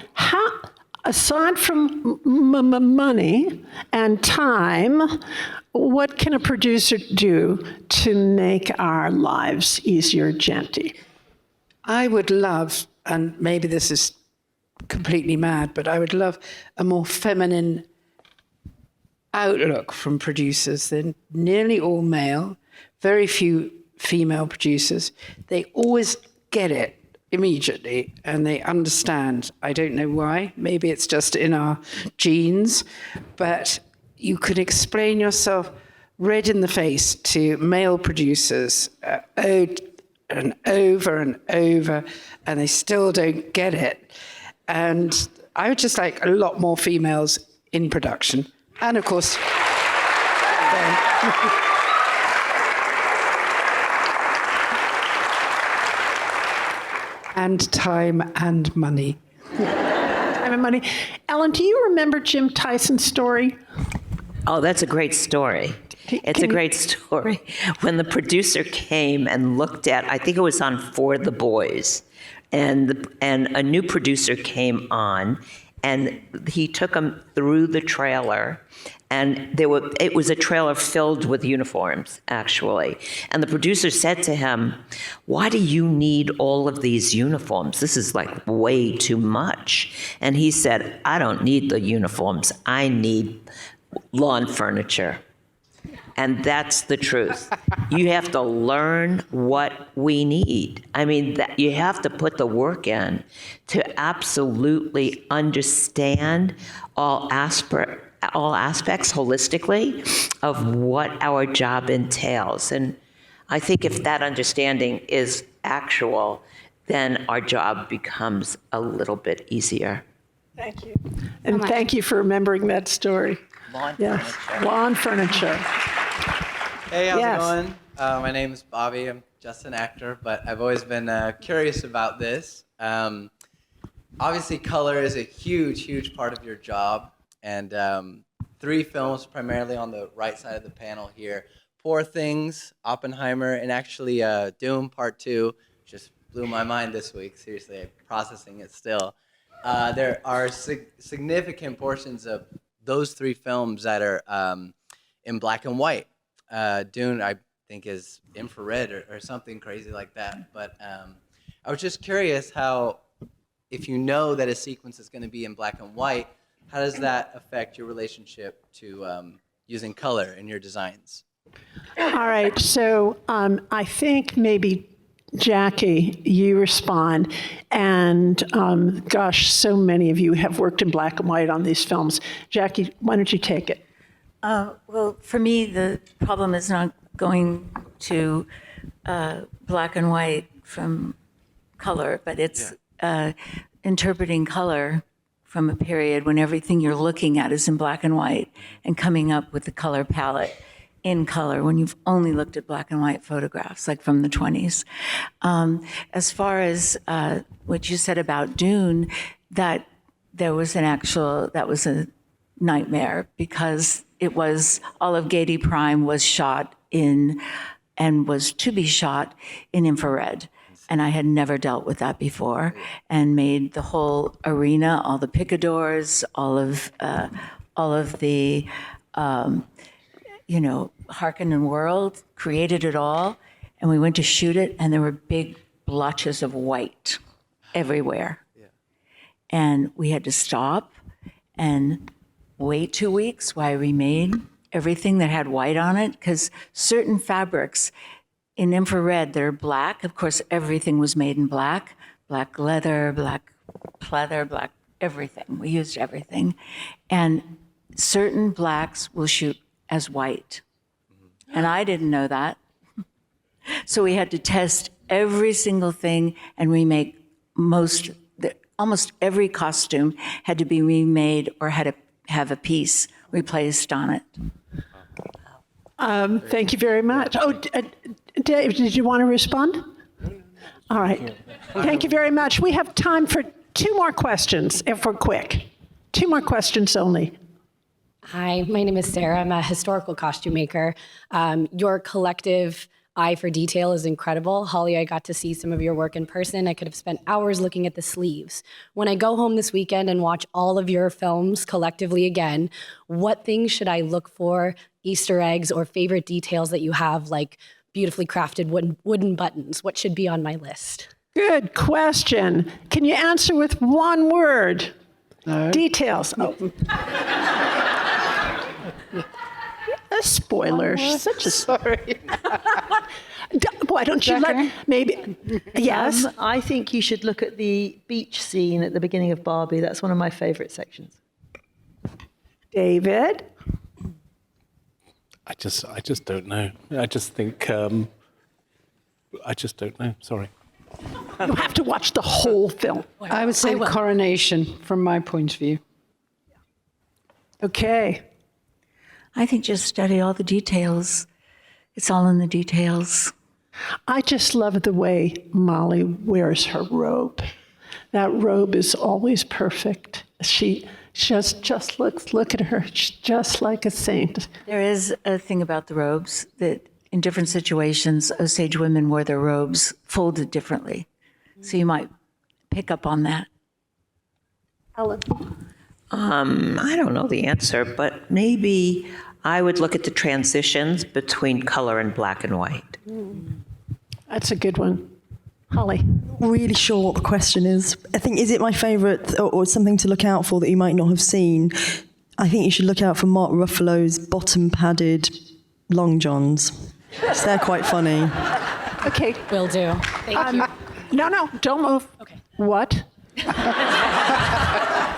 Aside from money and time, what can a producer do to make our lives easier, Janty? I would love, and maybe this is completely mad, but I would love a more feminine outlook from producers. They're nearly all male, very few female producers. They always get it immediately and they understand. I don't know why. Maybe it's just in our genes, but you could explain yourself red in the face to male producers and over, and they still don't get it. And I would just like a lot more females in production. And of course, and time and money. Time and money. Ellen, do you remember Jim Tyson's story? Oh, that's a great story. It's a great story. When the producer came and looked at, I think it was on For the Boys, and a new producer came on, and he took them through the trailer, and it was a trailer filled with uniforms, actually. And the producer said to him, "Why do you need all of these uniforms? This is like way too much." And he said, "I don't need the uniforms. I need lawn furniture." And that's the truth. You have to learn what we need. I mean, you have to put the work in to absolutely understand all aspects holistically of what our job entails. And I think if that understanding is actual, then our job becomes a little bit easier. Thank you. And thank you for remembering that story. Lawn furniture. Hey, how's it going? My name is Bobby. I'm just an actor, but I've always been curious about this. Obviously, color is a huge part of your job. And 3 films primarily on the right side of the panel here. Poor Things, Oppenheimer, and actually Doom Part 2 just blew my mind this week. Seriously, I'm processing it still. There are significant portions of those 3 films that are in black and white. Dune, I think, is infrared or something crazy like that. But I was just curious how, if you know that a sequence is going to be in black and white, how does that affect your relationship to using color in your designs? All right, so I think maybe Jackie, you respond. And gosh, so many of you have worked in black and white on these films. Jackie, why don't you take it? Well, for me, the problem is not going to black and white from color, but it's interpreting color from a period when everything you're looking at is in black and white and coming up with the color palette in color when you've only looked at black and white photographs, like from the 20s. As far as what you said about Dune, that was a nightmare because it was, all of Gedi Prime was shot in, and was to be shot in infrared. And I had never dealt with that before, and made the whole arena, all the picadors, all of the, Harkonnen world, created it all. And we went to shoot it, and there were big blotches of white everywhere. Yeah. And we had to stop and wait 2 weeks while I remade everything that had white on it, because certain fabrics in infrared, they're black. Of course, everything was made in black leather, black pleather, black everything. We used everything. And certain blacks will shoot as white. And I didn't know that. So we had to test every single thing and remake almost every costume had to be remade or had to have a piece replaced on it. Thank you very much. Oh, Dave, did you want to respond? All right. Thank you very much. We have time for 2 more questions, if we're quick. 2 more questions only. Hi, my name is Sarah. I'm a historical costume maker. Your collective eye for detail is incredible. Holly, I got to see some of your work in person. I could have spent hours looking at the sleeves. When I go home this weekend and watch all of your films collectively again, what things should I look for, Easter eggs or favorite details that you have, like beautifully crafted wooden buttons? What should be on my list? Good question. Can you answer with 1 word? No. Details. Oh. A spoiler. Such a Sorry. Why don't you let maybe? Yes. I think you should look at the beach scene at the beginning of Barbie. That's one of my favorite sections. David. I just don't know. I just think I just don't know. Sorry. You have to watch the whole film. I would say the coronation from my point of view. Okay. I think just study all the details. It's all in the details. I just love the way Molly wears her robe. That robe is always perfect. She just look at her, she's just like a saint. There is a thing about the robes that in different situations, Osage women wore their robes folded differently. So you might pick up on that. Ellen. I don't know the answer, but maybe I would look at the transitions between color and black and white. That's a good one. Holly. Really sure what the question is. I think, is it my favourite or something to look out for that you might not have seen? I think you should look out for Mark Ruffalo's bottom-padded long johns. They're quite funny. Okay. Will do. Thank you. No, don't move. Okay. What?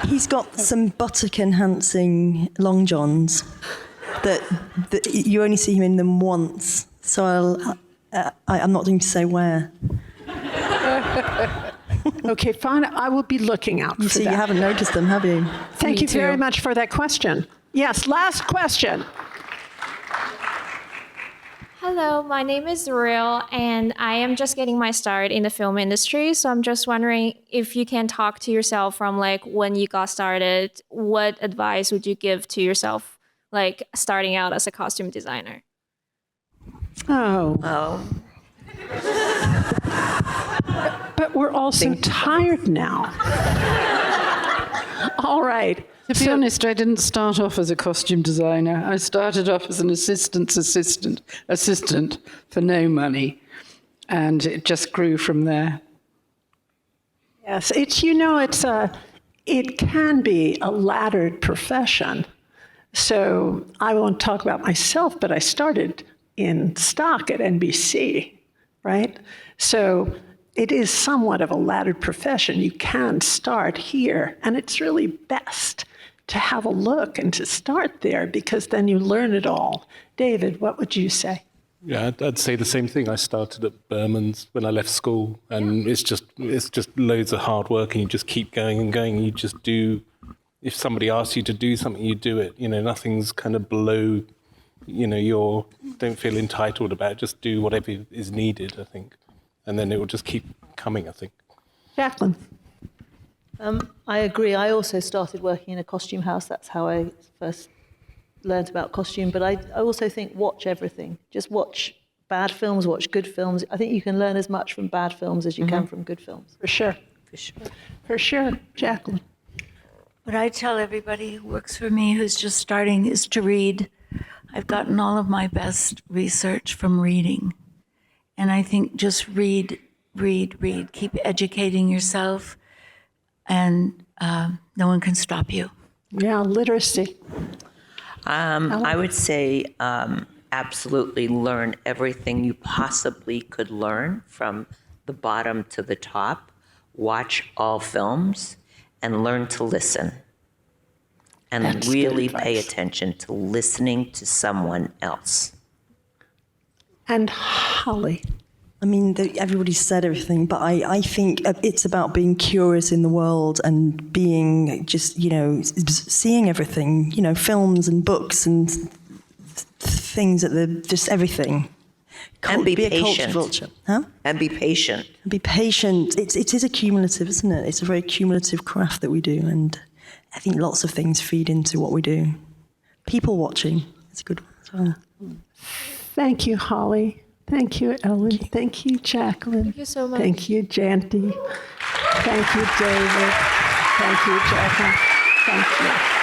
He's got some buttock-enhancing long johns that you only see him in them once. So I'm not going to say where. Okay, fine. I will be looking out for that. So you haven't noticed them, have you? Thank you very much for that question. Yes, last question. Hello, my name is Real, and I am just getting my start in the film industry. So I'm just wondering if you can talk to yourself from like when you got started, what advice would you give to yourself, like starting out as a costume designer? Oh. But we're all so tired now. All right. To be honest, I didn't start off as a costume designer. I started off as an assistant for no money, and it just grew from there. Yes, it can be a laddered profession. So I won't talk about myself, but I started in stock at NBC, right? So it is somewhat of a laddered profession. You can start here, and it's really best to have a look and to start there because then you learn it all. David, what would you say? Yeah, I'd say the same thing. I started at Berman's when I left school, and it's just loads of hard work, and you just keep going and going. You just do. If somebody asks you to do something, you do it. You know, nothing's kind of below. You know, don't feel entitled about it. Just do whatever is needed, I think, and then it will just keep coming, I think. Jacqueline. I agree. I also started working in a costume house. That's how I first learned about costume. But I also think watch everything. Just watch bad films, watch good films. I think you can learn as much from bad films as you can from good films. For sure. For sure. Jacqueline. What I tell everybody who works for me who's just starting is to read. I've gotten all of my best research from reading. And I think just read. Keep educating yourself, and no one can stop you. Yeah, literacy. I would say absolutely learn everything you possibly could learn from the bottom to the top. Watch all films and learn to listen. and That's really good pay advice. attention to listening to someone else. And Holly. I mean, everybody said everything, but I think it's about being curious in the world and being just, seeing everything, films and books and things that they're just everything. And be a culture patient. vulture. Huh? And be patient. Be patient. It is a cumulative, isn't it? It's a very cumulative craft that we do, and I think lots of things feed into what we do. People watching, it's a good one as well. Thank you, Holly. Thank you, Ellen. Thank you, Jacqueline. Thank you so much. Thank you, Janty. Thank you, David. Thank you, Jacqueline. Thank you.